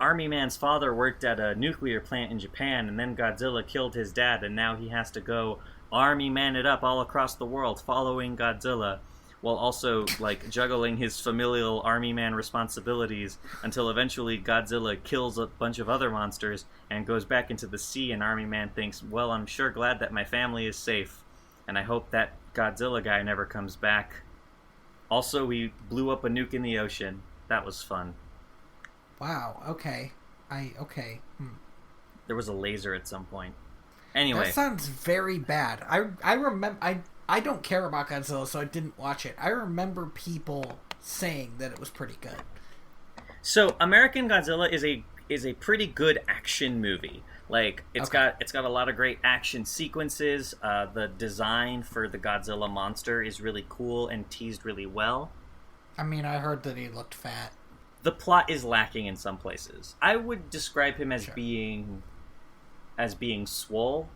Army Man's father worked at a nuclear plant in Japan, and then Godzilla killed his dad, and now he has to go Army Man it up all across the world following Godzilla, while also like juggling his familial army man responsibilities until eventually Godzilla kills a bunch of other monsters and goes back into the sea, and Army Man thinks, well, I'm sure glad that my family is safe, and I hope that Godzilla guy never comes back. Also, we blew up a nuke in the ocean. That was fun. Wow, okay. Okay. There was a laser at some point. Anyway. That sounds very bad. I remember... I don't care about Godzilla, so I didn't watch it. I remember people saying that it was pretty good. So, American Godzilla is a pretty good action movie. Like, it's got a lot of great action sequences. The design for the Godzilla monster is really cool and teased really well. I mean, I heard that he looked fat. The plot is lacking in some places. I would describe him as being swole,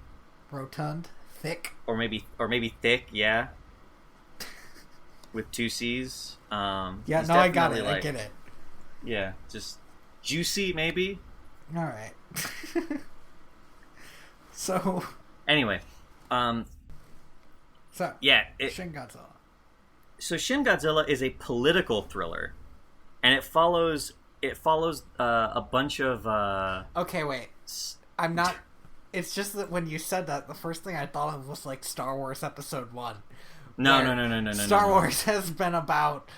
rotund, thick, or maybe thick. Yeah, with 2 C's. Yeah, no, I got it. Like, I get it. Yeah, just juicy, maybe. All right. So. Anyway, So. Yeah. Shin Godzilla. So Shin Godzilla is a political thriller, and it follows a bunch of. Okay, wait. I'm not. It's just that when you said that, the first thing I thought of was like Star Wars Episode 1. No. Star Wars has been about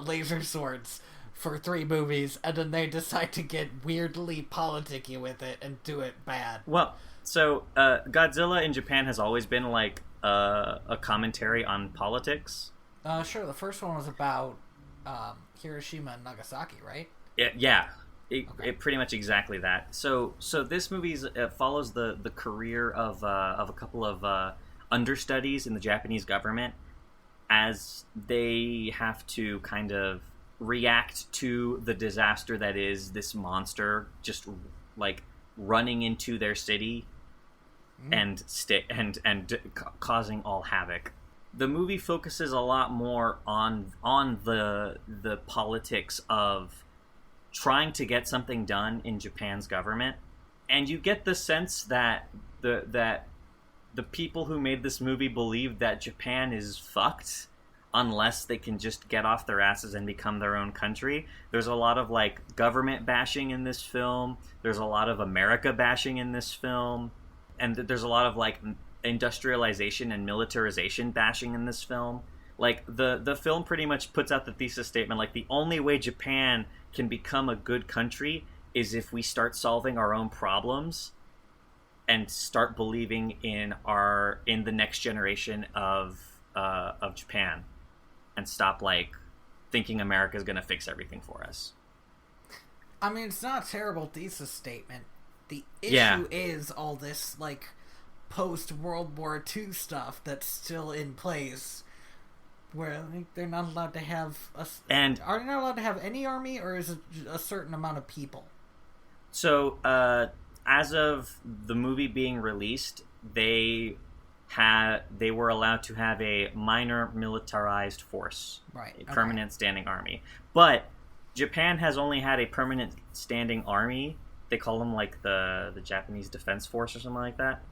laser swords for 3 movies, and then they decide to get weirdly politicky with it and do it bad. Well, so Godzilla in Japan has always been like a commentary on politics. Sure. The first one was about Hiroshima and Nagasaki, right? Yeah. It pretty much exactly that. So this movie follows the career of a couple of understudies in the Japanese government as they have to kind of react to the disaster that is this monster just like running into their city and causing all havoc. The movie focuses a lot more on the politics of trying to get something done in Japan's government, and you get the sense that the people who made this movie believe that Japan is fucked unless they can just get off their asses and become their own country. There's a lot of like government bashing in this film. There's a lot of America bashing in this film, and there's a lot of like industrialization and militarization bashing in this film. Like the film pretty much puts out the thesis statement like the only way Japan can become a good country is if we start solving our own problems and start believing in the next generation of Japan, and stop like thinking America's gonna fix everything for us. I mean, it's not a terrible thesis statement. The issue is all this like post World War II stuff that's still in place, where like, they're not allowed to have are they not allowed to have any army, or is it a certain amount of people? So as of the movie being released, they were allowed to have a minor militarized force, right? A permanent standing army. But Japan has only had a permanent standing army. They call them like the Japanese Defense Force or something like that.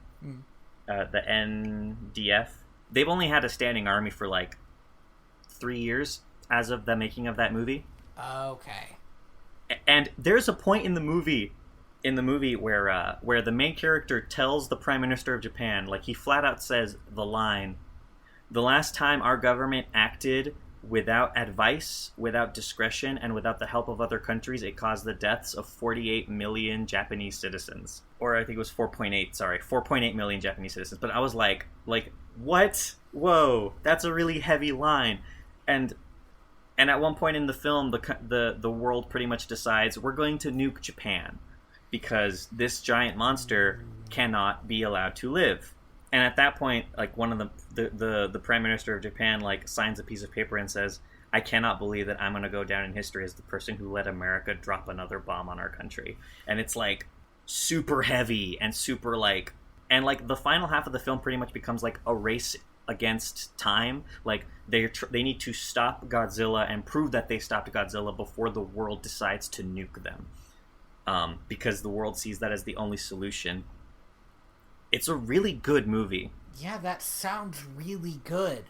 The NDF. They've only had a standing army for like 3 years as of the making of that movie. Okay. And there's a point in the movie where the main character tells the Prime Minister of Japan, like he flat out says the line, "The last time our government acted without advice, without discretion, and without the help of other countries, it caused the deaths of 48 million Japanese citizens." Or I think it was 4.8 million Japanese citizens. But I was like, what? Whoa, that's a really heavy line. And at one point in the film, the world pretty much decides we're going to nuke Japan because this giant monster cannot be allowed to live. And at that point, like one of the Prime Minister of Japan like signs a piece of paper and says, "I cannot believe that I'm going to go down in history as the person who let America drop another bomb on our country." And it's like super heavy and super like, and like the final half of the film pretty much becomes like a race against time. Like they need to stop Godzilla and prove that they stopped Godzilla before the world decides to nuke them, because the world sees that as the only solution. It's a really good movie. Yeah, that sounds really good.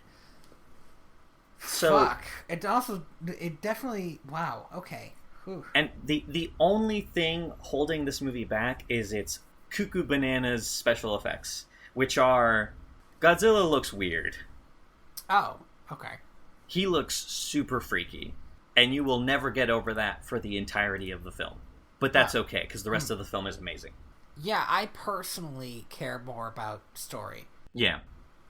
So, Fuck. It definitely. Wow. Okay. Whew. and the only thing holding this movie back is its cuckoo bananas special effects, which are Godzilla looks weird. Oh. Okay. He looks super freaky, and you will never get over that for the entirety of the film. But that's okay, because the rest of the film is amazing. Yeah, I personally care more about story. Yeah.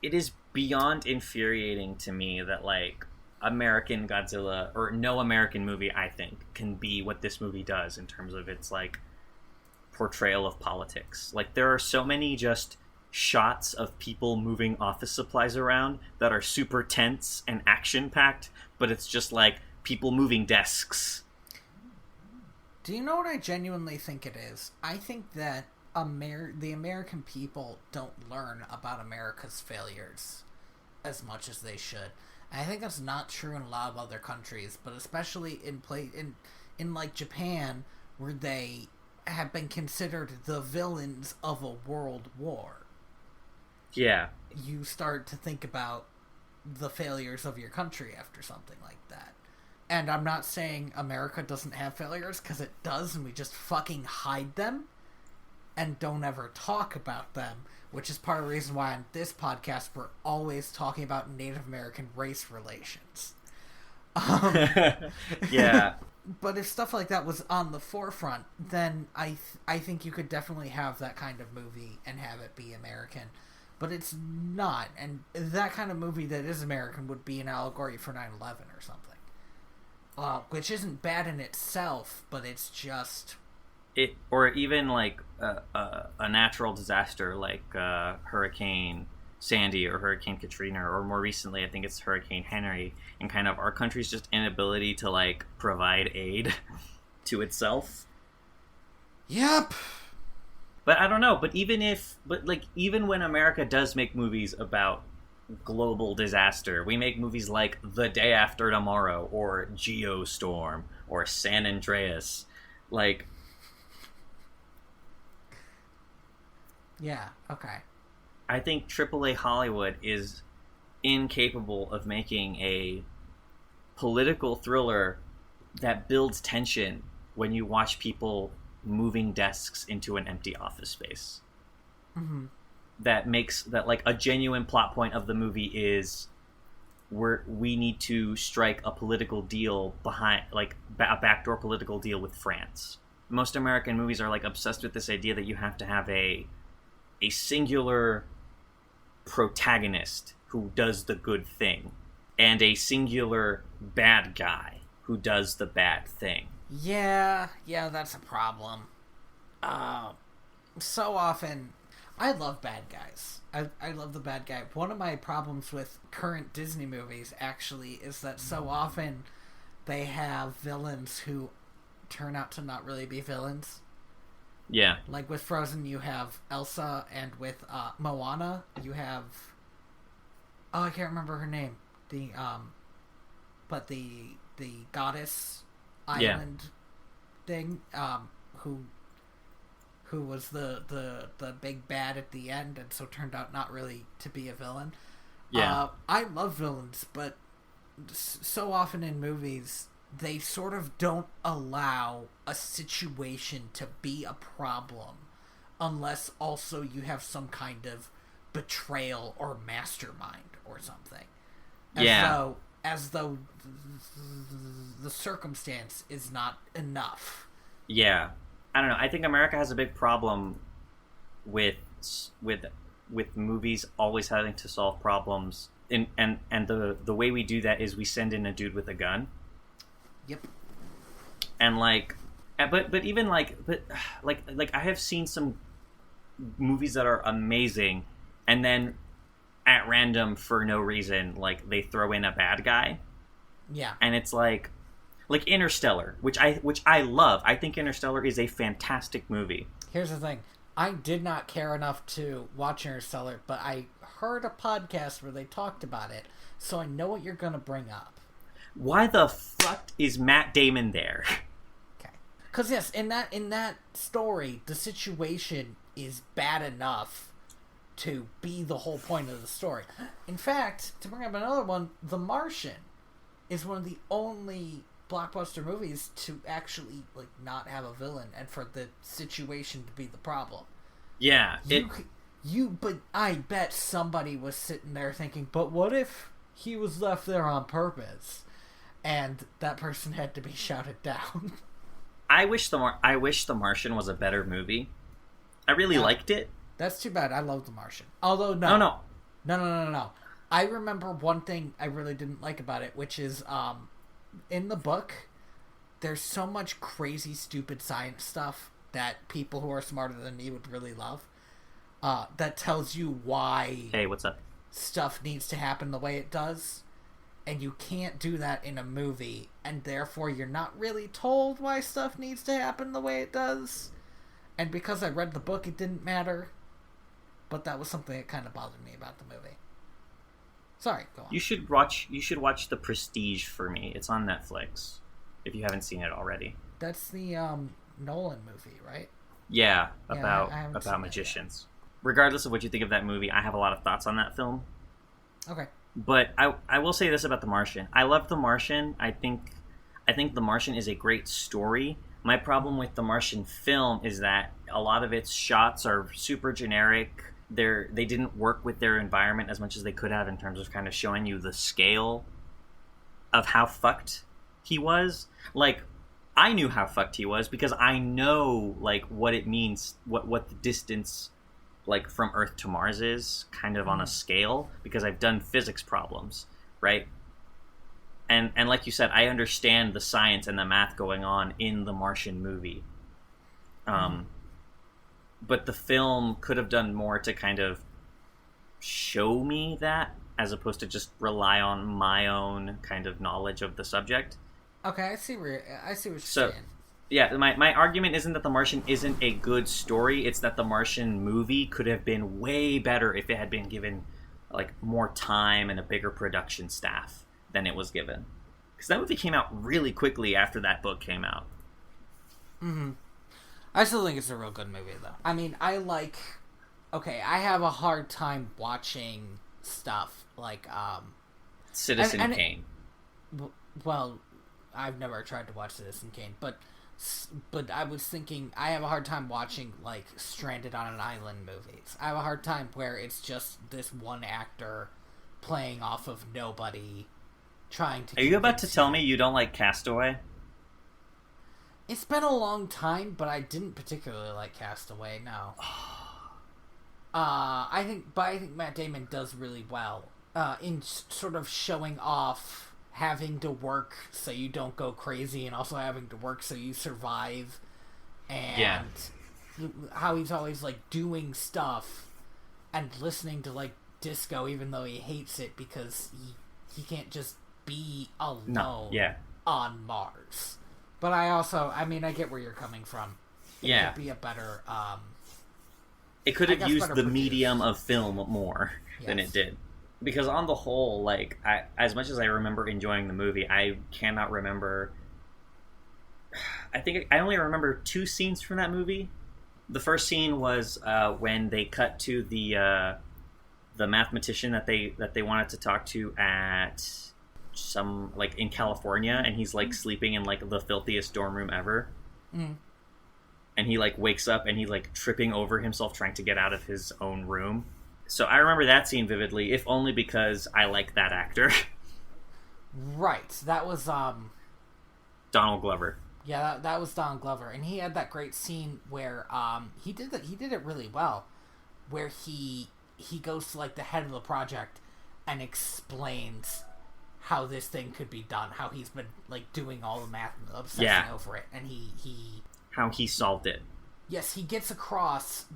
It is beyond infuriating to me that, like, American Godzilla, or no American movie, I think, can be what this movie does in terms of its, like, portrayal of politics. Like, there are so many just shots of people moving office supplies around that are super tense and action-packed, but it's just, like, people moving desks. Do you know what I genuinely think it is? I think that the American people don't learn about America's failures as much as they should. And I think that's not true in a lot of other countries, but especially in like Japan, where they have been considered the villains of a world war. Yeah. You start to think about the failures of your country after something like that. And I'm not saying America doesn't have failures, because it does, and we just fucking hide them and don't ever talk about them, which is part of the reason why on this podcast we're always talking about Native American race relations. Yeah. But if stuff like that was on the forefront, then I think you could definitely have that kind of movie and have it be American. But it's not, and that kind of movie that is American would be an allegory for 9/11 or something. Which isn't bad in itself, but it's just... Or even like a natural disaster like Hurricane Sandy or Hurricane Katrina, or more recently I think it's Hurricane Henry, and kind of our country's just inability to like provide aid to itself. Yep. But I don't know, but even when America does make movies about global disaster, we make movies like The Day After Tomorrow or Geostorm or San Andreas. Like, yeah, okay. I think AAA Hollywood is incapable of making a political thriller that builds tension when you watch people moving desks into an empty office space. Mm-hmm. That makes that like a genuine plot point of the movie is we need to strike a political deal behind, like a backdoor political deal with France. Most American movies are like obsessed with this idea that you have to have a singular protagonist who does the good thing and a singular bad guy who does the bad thing. Yeah, that's a problem. So often, I love bad guys. I love the bad guy. One of my problems with current Disney movies, actually, is that so often they have villains who turn out to not really be villains. Yeah. Like with Frozen, you have Elsa, and with Moana, you have... Oh, I can't remember her name. But the goddess island thing, who was the big bad at the end, and so turned out not really to be a villain. Yeah. I love villains, but so often in movies, they sort of don't allow a situation to be a problem unless also you have some kind of betrayal or mastermind or something. As though the circumstance is not enough. Yeah. I don't know. I think America has a big problem with movies always having to solve problems, and the way we do that is we send in a dude with a gun. Yep. And like, but I have seen some movies that are amazing, and then at random for no reason, like they throw in a bad guy. Yeah. And it's like Interstellar, which I love. I think Interstellar is a fantastic movie. Here's the thing. I did not care enough to watch Interstellar, but I heard a podcast where they talked about it, so I know what you're going to bring up. Why the fuck is Matt Damon there? Okay. Because yes, in that story, the situation is bad enough to be the whole point of the story. In fact, to bring up another one, The Martian. is one of the only blockbuster movies to actually like not have a villain and for the situation to be the problem. Yeah, but I bet somebody was sitting there thinking, but what if he was left there on purpose, and that person had to be shouted down? I wish The Martian was a better movie. I really liked it. That's too bad. I love The Martian. Although no. I remember one thing I really didn't like about it, which is in the book, there's so much crazy, stupid science stuff that people who are smarter than me would really love. That tells you why. Hey, what's up? Stuff needs to happen the way it does, and you can't do that in a movie, and therefore you're not really told why stuff needs to happen the way it does. And because I read the book, it didn't matter. But that was something that kind of bothered me about the movie. Sorry, go on. You should watch The Prestige for me. It's on Netflix, if you haven't seen it already. That's the Nolan movie, right? Yeah, I about magicians. Regardless of what you think of that movie, I have a lot of thoughts on that film. Okay. But I will say this about The Martian. I love The Martian. I think The Martian is a great story. My problem with The Martian film is that a lot of its shots are super generic. They didn't work with their environment as much as they could have in terms of kind of showing you the scale of how fucked he was. Like, I knew how fucked he was because I know, like, what it means, what the distance, like, from Earth to Mars is, kind of on a scale, because I've done physics problems, right? And like you said, I understand the science and the math going on in the Martian movie. But the film could have done more to kind of show me that, as opposed to just rely on my own kind of knowledge of the subject. Okay, I see what you're saying. Yeah, my argument isn't that The Martian isn't a good story. It's that The Martian movie could have been way better if it had been given like more time and a bigger production staff than it was given. Because that movie came out really quickly after that book came out. Mm-hmm. I still think it's a real good movie, though. I mean, I have a hard time watching stuff like Citizen Kane. Well, I've never tried to watch Citizen Kane, but I was thinking I have a hard time watching like Stranded on an Island movies. I have a hard time where it's just this one actor playing off of nobody, trying to. Are you about to tell me you don't like Castaway? It's been a long time, but I didn't particularly like Castaway. No. I think Matt Damon does really well in sort of showing off having to work so you don't go crazy, and also having to work so you survive, and how he's always like doing stuff and listening to like disco, even though he hates it because he can't just be alone on Mars. But I get where you're coming from. It could be a better. It could have used the medium of film more than it did. Because on the whole, like, as much as I remember enjoying the movie, I cannot remember. I think I only remember 2 scenes from that movie. The first scene was when they cut to the mathematician that they wanted to talk to at some, like, in California, and he's like sleeping in like the filthiest dorm room ever. And he like wakes up and he's like tripping over himself trying to get out of his own room. So I remember that scene vividly, if only because I like that actor. Right, that was Donald Glover. Yeah, that was Donald Glover, and he had that great scene where he did it really well, where he goes to like the head of the project and explains how this thing could be done, how he's been like doing all the math and obsessing over it, and he how he solved it. Yes, he gets across.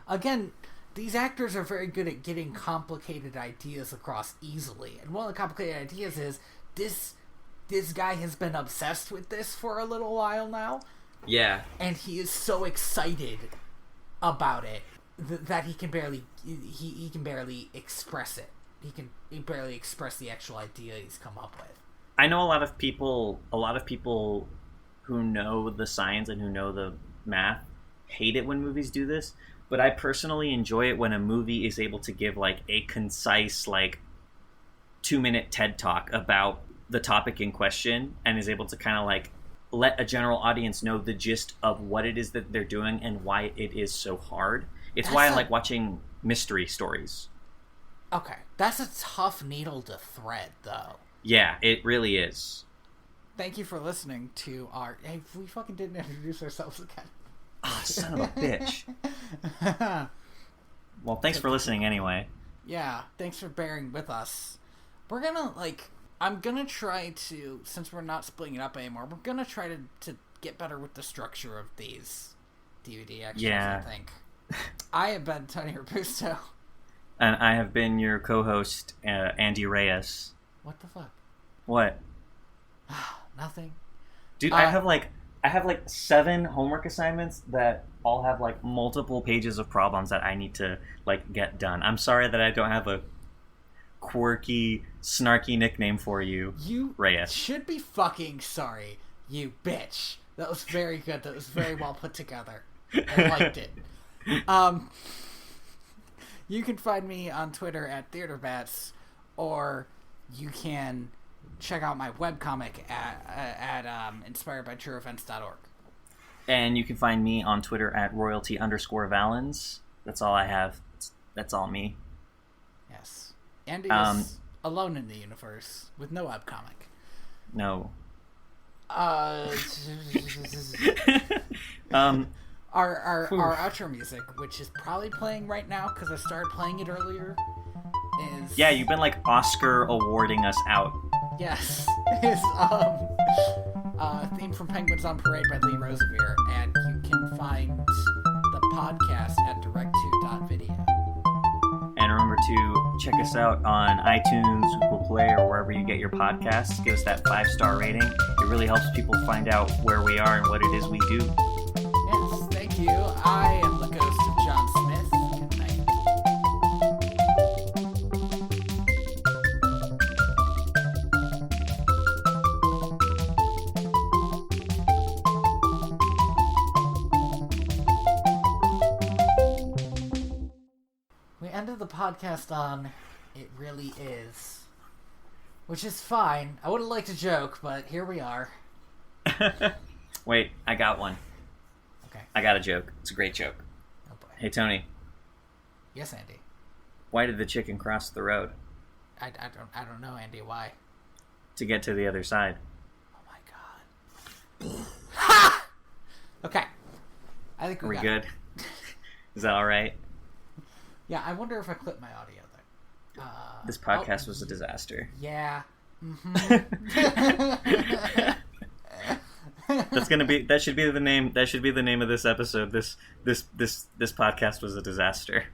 Again, these actors are very good at getting complicated ideas across easily, and one of the complicated ideas is this guy has been obsessed with this for a little while now. Yeah, and he is so excited about it that he can barely express it. He can barely express the actual idea he's come up with. I know a lot of people who know the science and who know the math hate it when movies do this, but I personally enjoy it when a movie is able to give like a concise like 2-minute TED talk about the topic in question and is able to kind of like let a general audience know the gist of what it is that they're doing and why it is so hard. It's why I like watching mystery stories. Okay, that's a tough needle to thread, though. Yeah, it really is. Thank you for listening to our... Hey, we fucking didn't introduce ourselves again. Oh, son of a bitch. Well, thanks for listening anyway. Yeah, thanks for bearing with us. We're gonna, like... I'm gonna try to... Since we're not splitting it up anymore, we're gonna try to get better with the structure of these DVD extras, I think. I have been Tony Robusto. And I have been your co-host, Andy Reyes. What the fuck? What? Nothing. Dude, I have like 7 homework assignments that all have like multiple pages of problems that I need to like get done. I'm sorry that I don't have a quirky, snarky nickname for you, Reyes. Should be fucking sorry, you bitch. That was very good. That was very well put together. I liked it. You can find me on Twitter at TheaterBats, or you can check out my webcomic at inspiredbytrueevents.org. And you can find me on Twitter at royalty_Valens. That's all I have. That's all me. Yes. Andy is alone in the universe with no webcomic. No. Our outro music, which is probably playing right now because I started playing it earlier, is... Yeah, you've been like Oscar awarding us out. Yes. Is theme from Penguins on Parade by Lee Rosevere, and you can find the podcast at direct2.video. And remember to check us out on iTunes, Google Play, or wherever you get your podcasts. Give us that 5-star rating. It really helps people find out where we are and what it is we do. Yes, thank you. I am the ghost of John Smith. Good night. We ended the podcast on "It Really Is," which is fine. I would have liked a joke, but here we are. Wait, I got one. Okay. I got a joke. It's a great joke. Oh boy. Hey, Tony. Yes, Andy. Why did the chicken cross the road? I don't know, Andy. Why? To get to the other side. Oh my god. Ha! Okay. I think Are we got good? Is that all right? Yeah, I wonder if I clipped my audio there. This podcast was a disaster. Yeah. Mm-hmm. That should be the name of this episode. This podcast was a disaster.